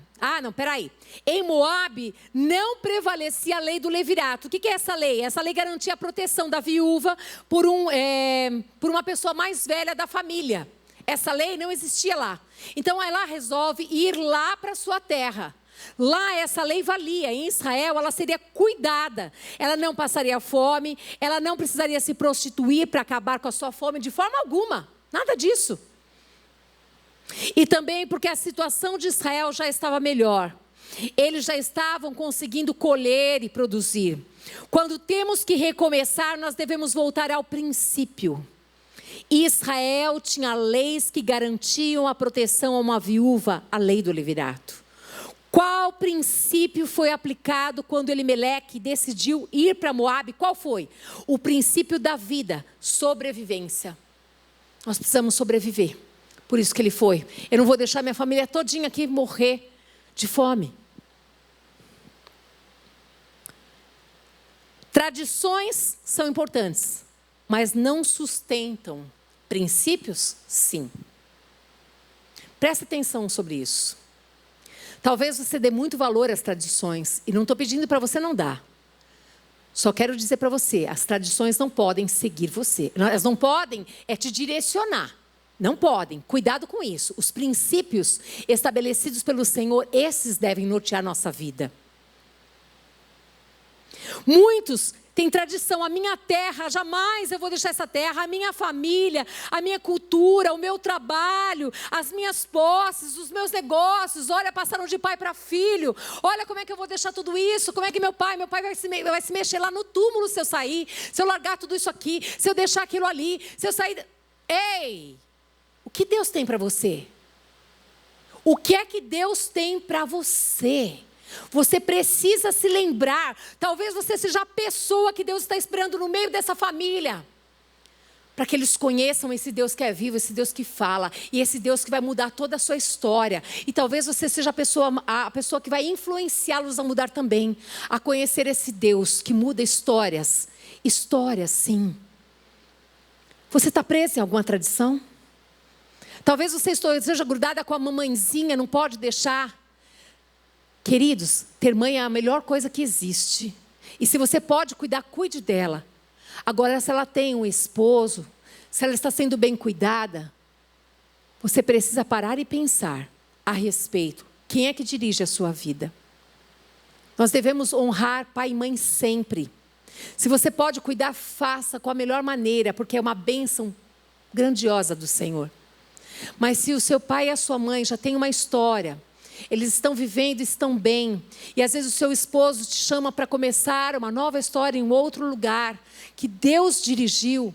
Em Moabe não prevalecia a lei do levirato. O que é essa lei? Essa lei garantia a proteção da viúva por uma pessoa mais velha da família. Essa lei não existia lá. Então ela resolve ir lá para a sua terra. Lá essa lei valia. Em Israel ela seria cuidada. Ela não passaria fome. Ela não precisaria se prostituir para acabar com a sua fome de forma alguma. Nada disso. E também porque a situação de Israel já estava melhor. Eles já estavam conseguindo colher e produzir. Quando temos que recomeçar, nós devemos voltar ao princípio. Israel tinha leis que garantiam a proteção a uma viúva, a lei do levirato. Qual princípio foi aplicado quando Elimeleque decidiu ir para Moabe? Qual foi? O princípio da vida, sobrevivência. Nós precisamos sobreviver. Por isso que ele foi. Eu não vou deixar minha família todinha aqui morrer de fome. Tradições são importantes, mas não sustentam. Princípios, sim. Presta atenção sobre isso. Talvez você dê muito valor às tradições, e não estou pedindo para você não dar. Só quero dizer para você, as tradições não podem seguir você. Elas não podem te direcionar. Não podem. Cuidado com isso. Os princípios estabelecidos pelo Senhor, esses devem nortear nossa vida. Muitos têm tradição. A minha terra, jamais eu vou deixar essa terra. A minha família, a minha cultura, o meu trabalho, as minhas posses, os meus negócios. Olha, passaram de pai para filho. Olha como é que eu vou deixar tudo isso. Como é que meu pai vai se mexer lá no túmulo se eu sair. Se eu largar tudo isso aqui. Se eu deixar aquilo ali. Se eu sair... Ei! O que Deus tem para você? O que é que Deus tem para você? Você precisa se lembrar. Talvez você seja a pessoa que Deus está esperando no meio dessa família. Para que eles conheçam esse Deus que é vivo, esse Deus que fala. E esse Deus que vai mudar toda a sua história. E talvez você seja a pessoa que vai influenciá-los a mudar também. A conhecer esse Deus que muda histórias. Histórias, sim. Você está preso em alguma tradição? Talvez você esteja grudada com a mamãezinha, não pode deixar. Queridos, ter mãe é a melhor coisa que existe. E se você pode cuidar, cuide dela. Agora, se ela tem um esposo, se ela está sendo bem cuidada, você precisa parar e pensar a respeito. Quem é que dirige a sua vida? Nós devemos honrar pai e mãe sempre. Se você pode cuidar, faça com a melhor maneira, porque é uma bênção grandiosa do Senhor. Mas se o seu pai e a sua mãe já têm uma história, eles estão vivendo, estão bem, e às vezes o seu esposo te chama para começar uma nova história em outro lugar, que Deus dirigiu,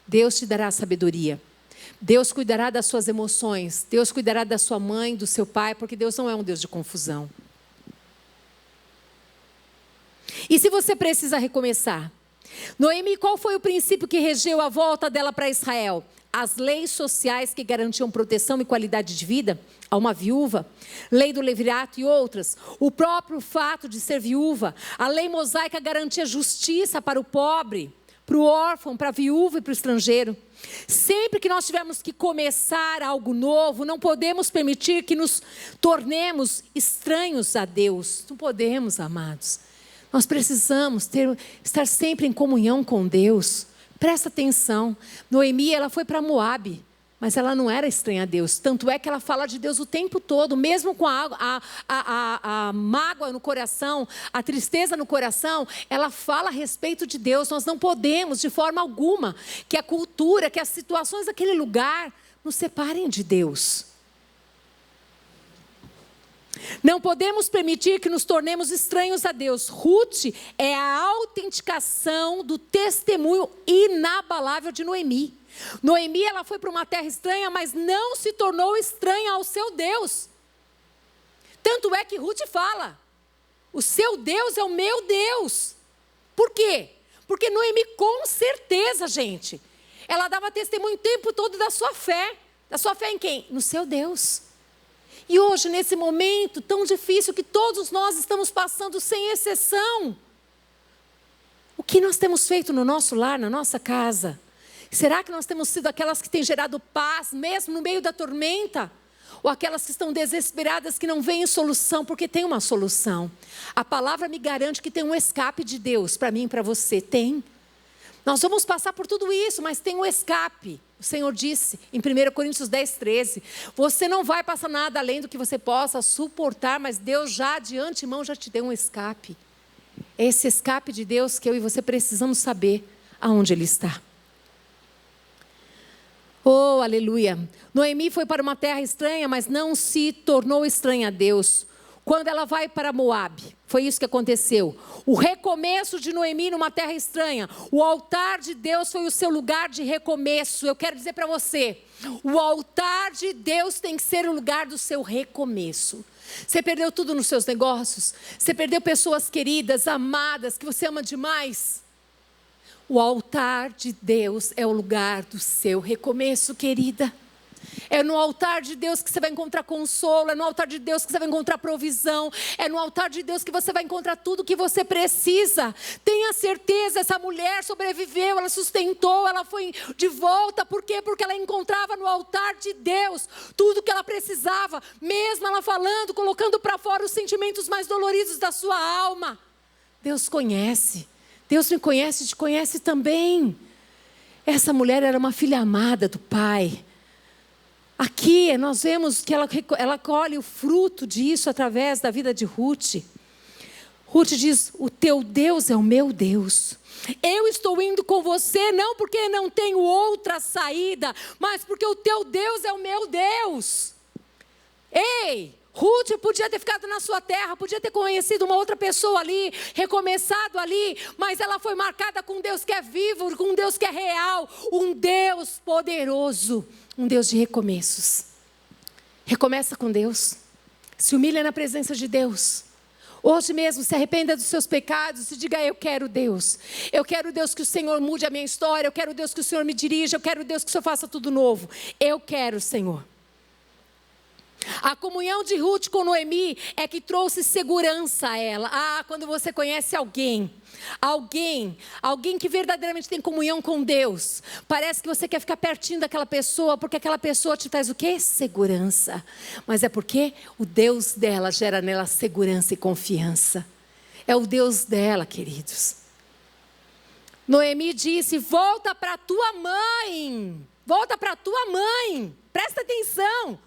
Deus te dará sabedoria. Deus cuidará das suas emoções, Deus cuidará da sua mãe, do seu pai, porque Deus não é um Deus de confusão. E se você precisa recomeçar? Noemi, qual foi o princípio que regeu a volta dela para Israel? As leis sociais que garantiam proteção e qualidade de vida a uma viúva, lei do levirato e outras, o próprio fato de ser viúva, a lei mosaica garantia justiça para o pobre, para o órfão, para a viúva e para o estrangeiro. Sempre que nós tivermos que começar algo novo, não podemos permitir que nos tornemos estranhos a Deus. Não podemos, amados. Nós precisamos estar sempre em comunhão com Deus. Presta atenção. Noemi, ela foi para Moabe, mas ela não era estranha a Deus. Tanto é que ela fala de Deus o tempo todo, mesmo com a mágoa no coração, a tristeza no coração, ela fala a respeito de Deus. Nós não podemos, de forma alguma, que a cultura, que as situações daquele lugar nos separem de Deus. Não podemos permitir que nos tornemos estranhos a Deus. Ruth é a autenticação do testemunho inabalável de Noemi. Noemi, ela foi para uma terra estranha, mas não se tornou estranha ao seu Deus. Tanto é que Ruth fala, o seu Deus é o meu Deus. Por quê? Porque Noemi, com certeza, gente, ela dava testemunho o tempo todo da sua fé. Da sua fé em quem? No seu Deus. E hoje, nesse momento tão difícil que todos nós estamos passando, sem exceção, o que nós temos feito no nosso lar, na nossa casa? Será que nós temos sido aquelas que têm gerado paz, mesmo no meio da tormenta? Ou aquelas que estão desesperadas, que não veem solução, porque tem uma solução? A palavra me garante que tem um escape de Deus para mim e para você. Tem. Nós vamos passar por tudo isso, mas tem um escape. O Senhor disse em 1 Coríntios 10, 13, você não vai passar nada além do que você possa suportar, mas Deus já de antemão já te deu um escape. É esse escape de Deus que eu e você precisamos saber aonde Ele está. Oh, aleluia. Noemi foi para uma terra estranha, mas não se tornou estranha a Deus. Quando ela vai para Moabe, foi isso que aconteceu. O recomeço de Noemi numa terra estranha. O altar de Deus foi o seu lugar de recomeço. Eu quero dizer para você, o altar de Deus tem que ser o lugar do seu recomeço. Você perdeu tudo nos seus negócios? Você perdeu pessoas queridas, amadas, que você ama demais? O altar de Deus é o lugar do seu recomeço, querida. É no altar de Deus que você vai encontrar consolo, é no altar de Deus que você vai encontrar provisão, é no altar de Deus que você vai encontrar tudo o que você precisa. Tenha certeza, essa mulher sobreviveu, ela sustentou, ela foi de volta. Por quê? Porque ela encontrava no altar de Deus tudo o que ela precisava, mesmo ela falando, colocando para fora os sentimentos mais doloridos da sua alma. Deus conhece, Deus me conhece e te conhece também. Essa mulher era uma filha amada do Pai. Aqui nós vemos que ela colhe o fruto disso através da vida de Ruth. Ruth diz, o teu Deus é o meu Deus. Eu estou indo com você não porque não tenho outra saída, mas porque o teu Deus é o meu Deus. Ei, Ruth podia ter ficado na sua terra, podia ter conhecido uma outra pessoa ali, recomeçado ali, mas ela foi marcada com um Deus que é vivo, com um Deus que é real, um Deus poderoso, um Deus de recomeços. Recomeça com Deus, se humilha na presença de Deus. Hoje mesmo se arrependa dos seus pecados e diga, eu quero Deus. Eu quero Deus que o Senhor mude a minha história, eu quero Deus que o Senhor me dirija, eu quero Deus que o Senhor faça tudo novo. Eu quero, Senhor. A comunhão de Ruth com Noemi é que trouxe segurança a ela. Quando você conhece alguém que verdadeiramente tem comunhão com Deus, parece que você quer ficar pertinho daquela pessoa, porque aquela pessoa te traz o quê? Segurança. Mas é porque o Deus dela gera nela segurança e confiança. É o Deus dela, queridos. Noemi disse: volta para tua mãe. Volta para tua mãe. Presta atenção.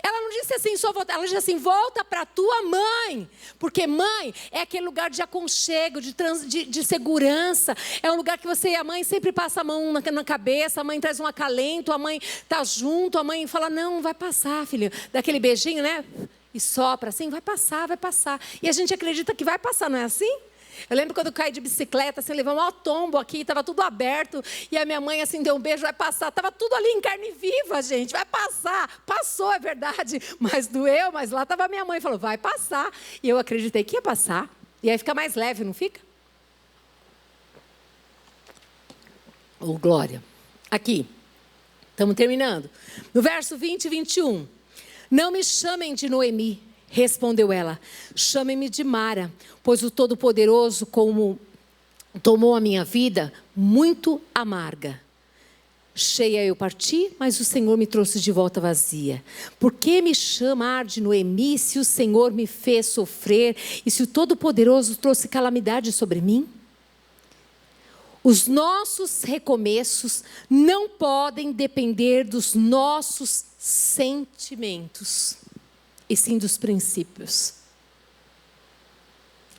Ela não disse assim, só volta. Ela disse assim, volta para tua mãe. Porque mãe é aquele lugar de aconchego, de segurança. É um lugar que você e a mãe sempre passa a mão na cabeça. A mãe traz um acalento, a mãe está junto. A mãe fala, não, vai passar, filho. Daquele beijinho, né? E sopra assim, vai passar, vai passar. E a gente acredita que vai passar, não é assim? Eu lembro quando eu caí de bicicleta, assim, levei um maior tombo aqui, estava tudo aberto, e a minha mãe assim deu um beijo, vai passar. Estava tudo ali em carne viva, gente, vai passar. Passou, é verdade, mas doeu, mas lá estava a minha mãe, falou, vai passar. E eu acreditei que ia passar, e aí fica mais leve, não fica? Oh, glória. Aqui, estamos terminando. No verso 20 e 21. Não me chamem de Noemi. Respondeu ela, chame-me de Mara, pois o Todo-Poderoso como tomou a minha vida muito amarga. Cheia eu parti, mas o Senhor me trouxe de volta vazia. Por que me chamar de Noemi se o Senhor me fez sofrer e se o Todo-Poderoso trouxe calamidade sobre mim? Os nossos recomeços não podem depender dos nossos sentimentos, e sim dos princípios.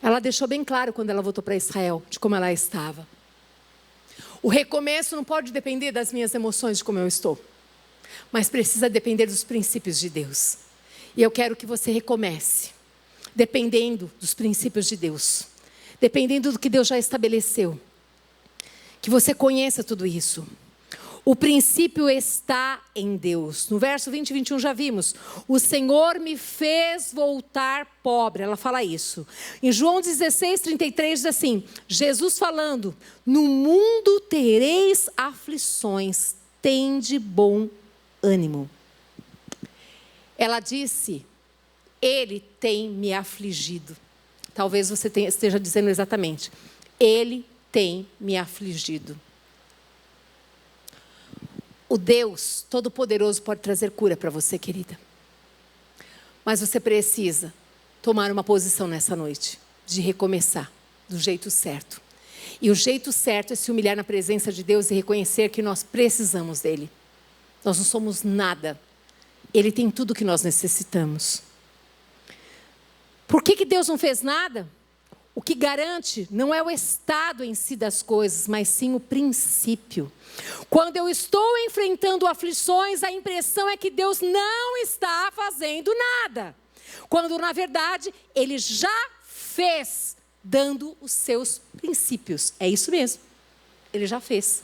Ela deixou bem claro quando ela voltou para Israel, de como ela estava. O recomeço não pode depender das minhas emoções, de como eu estou, mas precisa depender dos princípios de Deus. E eu quero que você recomece, dependendo dos princípios de Deus, dependendo do que Deus já estabeleceu, que você conheça tudo isso. O princípio está em Deus. No verso 20 e 21 já vimos. O Senhor me fez voltar pobre. Ela fala isso. Em João 16, 33 diz assim. Jesus falando. No mundo tereis aflições. Tende bom ânimo. Ela disse. Ele tem me afligido. Talvez você esteja dizendo exatamente. Ele tem me afligido. O Deus Todo-Poderoso pode trazer cura para você, querida. Mas você precisa tomar uma posição nessa noite, de recomeçar, do jeito certo. E o jeito certo é se humilhar na presença de Deus e reconhecer que nós precisamos dEle. Nós não somos nada. Ele tem tudo o que nós necessitamos. Por que Deus não fez nada? O que garante não é o estado em si das coisas, mas sim o princípio. Quando eu estou enfrentando aflições, a impressão é que Deus não está fazendo nada. Quando, na verdade, Ele já fez, dando os seus princípios. É isso mesmo. Ele já fez.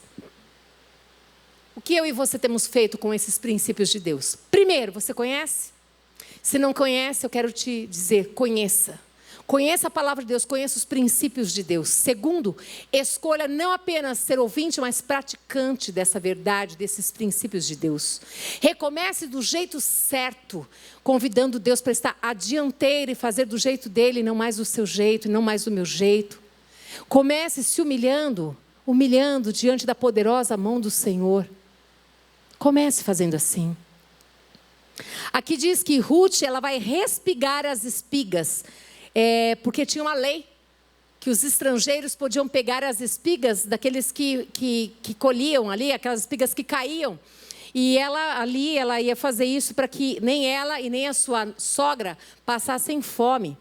O que eu e você temos feito com esses princípios de Deus? Primeiro, você conhece? Se não conhece, eu quero te dizer, conheça. Conheça a palavra de Deus, conheça os princípios de Deus. Segundo, escolha não apenas ser ouvinte, mas praticante dessa verdade, desses princípios de Deus. Recomece do jeito certo, convidando Deus para estar à dianteira e fazer do jeito dele, não mais do seu jeito, não mais do meu jeito. Comece se humilhando diante da poderosa mão do Senhor. Comece fazendo assim. Aqui diz que Ruth, ela vai respigar as espigas. Porque tinha uma lei que os estrangeiros podiam pegar as espigas daqueles que colhiam ali, aquelas espigas que caíam. E ela ia fazer isso para que nem ela e nem a sua sogra passassem fome.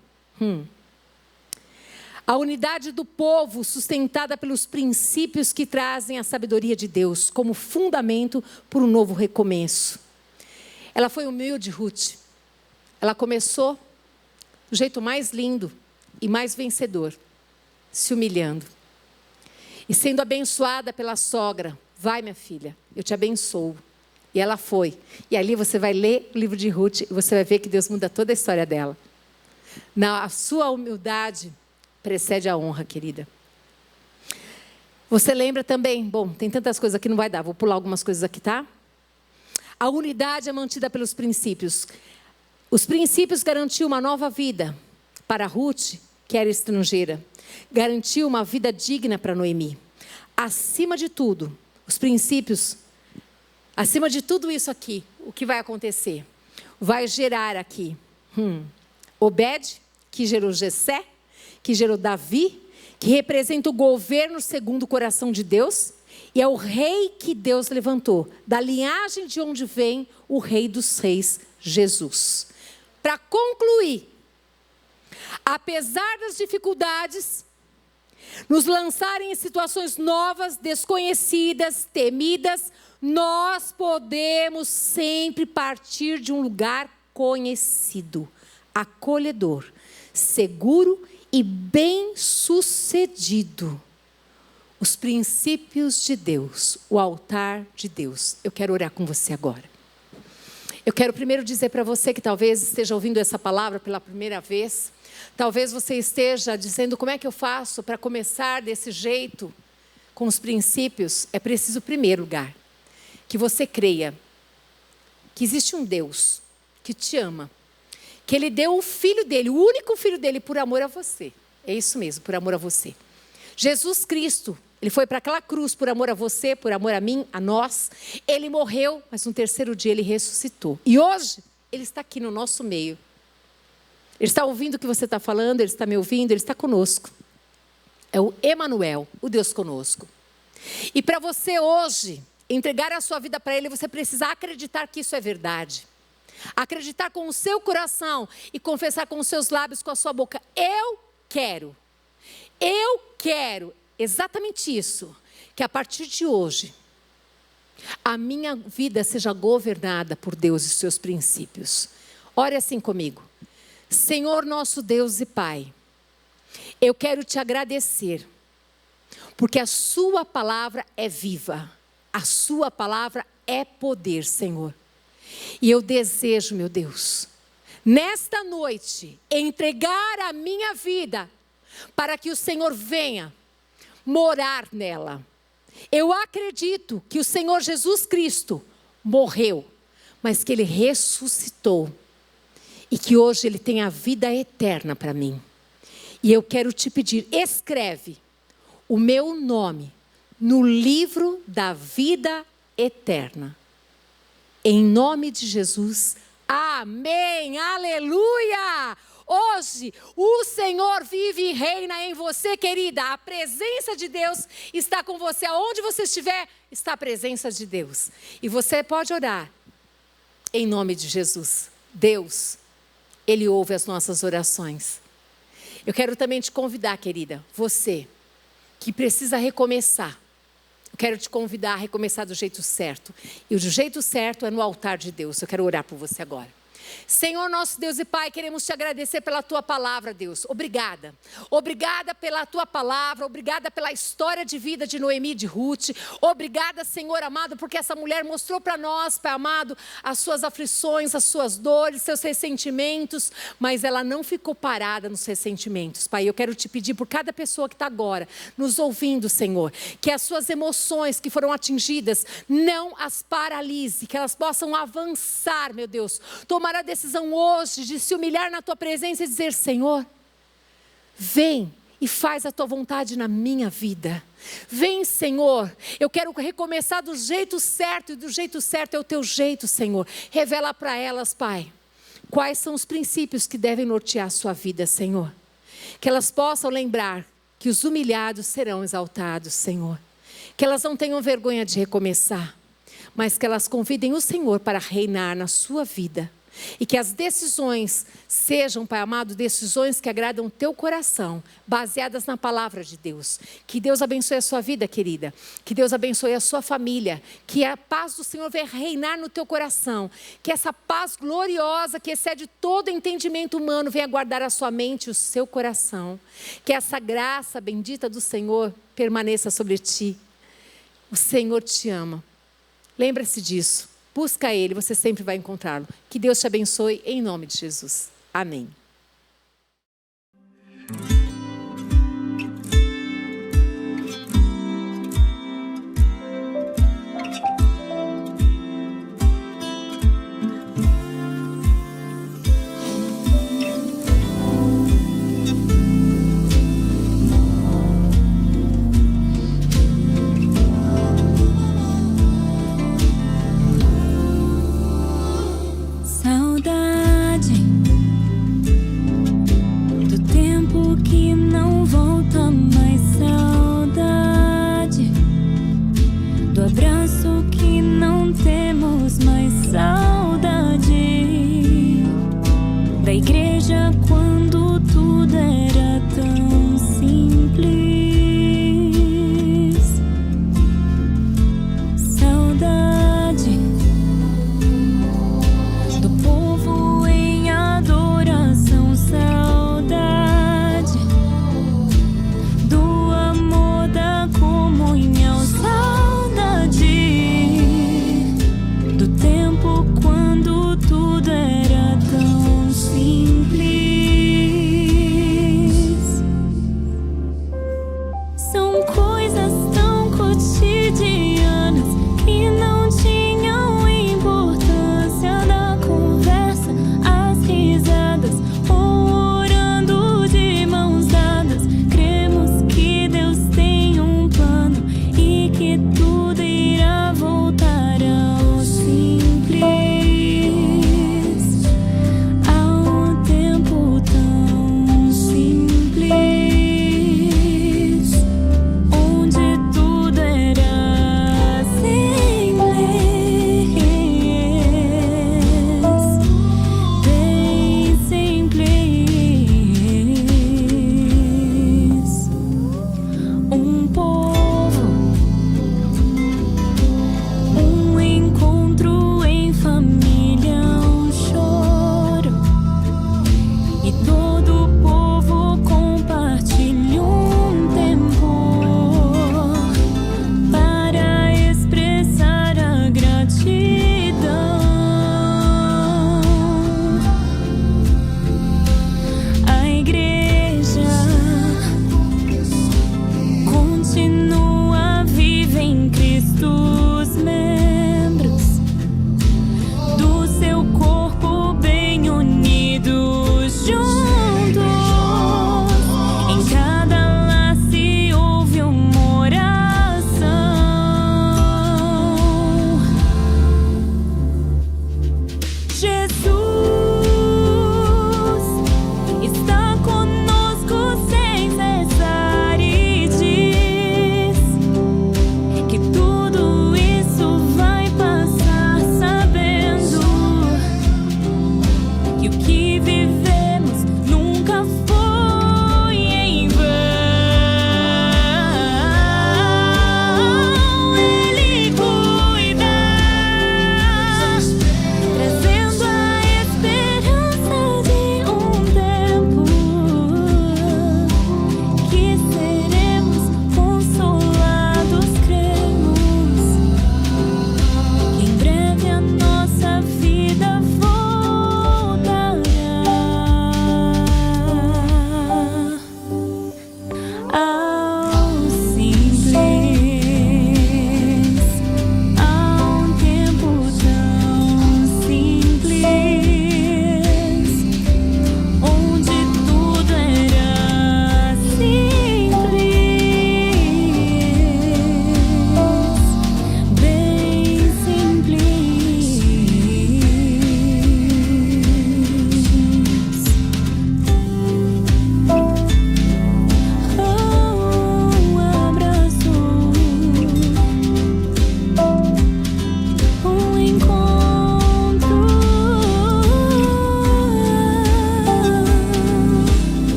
A unidade do povo sustentada pelos princípios que trazem a sabedoria de Deus como fundamento para um novo recomeço. Ela foi humilde, Ruth. Ela começou do jeito mais lindo e mais vencedor, se humilhando. E sendo abençoada pela sogra, vai minha filha, eu te abençoo. E ela foi. E ali você vai ler o livro de Ruth e você vai ver que Deus muda toda a história dela. A sua humildade precede a honra, querida. Você lembra também, bom, tem tantas coisas aqui, não vai dar, vou pular algumas coisas aqui, tá? A unidade é mantida pelos princípios. Os princípios garantiam uma nova vida para Ruth, que era estrangeira. Garantiu uma vida digna para Noemi. Acima de tudo, os princípios, acima de tudo isso aqui, o que vai acontecer? Vai gerar aqui Obed, que gerou Jessé, que gerou Davi, que representa o governo segundo o coração de Deus, e é o rei que Deus levantou, da linhagem de onde vem o Rei dos Reis, Jesus. Para concluir, apesar das dificuldades, nos lançarem em situações novas, desconhecidas, temidas, nós podemos sempre partir de um lugar conhecido, acolhedor, seguro e bem-sucedido. Os princípios de Deus, o altar de Deus. Eu quero orar com você agora. Eu quero primeiro dizer para você que talvez esteja ouvindo essa palavra pela primeira vez. Talvez você esteja dizendo, como é que eu faço para começar desse jeito, com os princípios? É preciso, em primeiro lugar, que você creia que existe um Deus que te ama, que Ele deu o Filho dele, o único Filho dele, por amor a você. É isso mesmo, por amor a você. Jesus Cristo, Ele foi para aquela cruz por amor a você, por amor a mim, a nós. Ele morreu, mas no terceiro dia Ele ressuscitou. E hoje, Ele está aqui no nosso meio. Ele está ouvindo o que você está falando, Ele está me ouvindo, Ele está conosco. É o Emanuel, o Deus conosco. E para você hoje entregar a sua vida para Ele, você precisa acreditar que isso é verdade. Acreditar com o seu coração e confessar com os seus lábios, com a sua boca. Eu quero exatamente isso, que a partir de hoje, a minha vida seja governada por Deus e seus princípios. Ore assim comigo. Senhor nosso Deus e Pai, eu quero te agradecer, porque a sua palavra é viva, a sua palavra é poder, Senhor. E eu desejo, meu Deus, nesta noite, entregar a minha vida, para que o Senhor venha morar nela. Eu acredito que o Senhor Jesus Cristo morreu, mas que Ele ressuscitou. E que hoje Ele tem a vida eterna para mim. E eu quero te pedir, escreve o meu nome no livro da vida eterna. Em nome de Jesus, amém, aleluia! Hoje, o Senhor vive e reina em você, querida. A presença de Deus está com você. Aonde você estiver, está a presença de Deus. E você pode orar em nome de Jesus. Deus, Ele ouve as nossas orações. Eu quero também te convidar, querida, você que precisa recomeçar. Eu quero te convidar a recomeçar do jeito certo. E o jeito certo é no altar de Deus. Eu quero orar por você agora. Senhor nosso Deus e Pai, queremos te agradecer pela tua palavra, Deus. Obrigada. Obrigada pela tua palavra, obrigada pela história de vida de Noemi e de Ruth. Obrigada, Senhor amado, porque essa mulher mostrou para nós, Pai amado, as suas aflições, as suas dores, seus ressentimentos, mas ela não ficou parada nos ressentimentos. Pai, eu quero te pedir por cada pessoa que está agora nos ouvindo, Senhor, que as suas emoções que foram atingidas não as paralise, que elas possam avançar, meu Deus, tomar a decisão hoje de se humilhar na tua presença e dizer: Senhor, vem e faz a tua vontade na minha vida. Vem, Senhor, eu quero recomeçar do jeito certo, e do jeito certo é o teu jeito, Senhor. Revela para elas, Pai, quais são os princípios que devem nortear a sua vida, Senhor. Que elas possam lembrar que os humilhados serão exaltados, Senhor. Que elas não tenham vergonha de recomeçar, mas que elas convidem o Senhor para reinar na sua vida. E que as decisões sejam, Pai amado, decisões que agradam o teu coração, baseadas na palavra de Deus. Que Deus abençoe a sua vida, querida. Que Deus abençoe a sua família. Que a paz do Senhor venha reinar no teu coração. Que essa paz gloriosa, que excede todo entendimento humano, venha guardar a sua mente e o seu coração. Que essa graça bendita do Senhor permaneça sobre ti. O Senhor te ama. Lembra-se disso. Busca Ele, você sempre vai encontrá-lo. Que Deus te abençoe em nome de Jesus. Amém.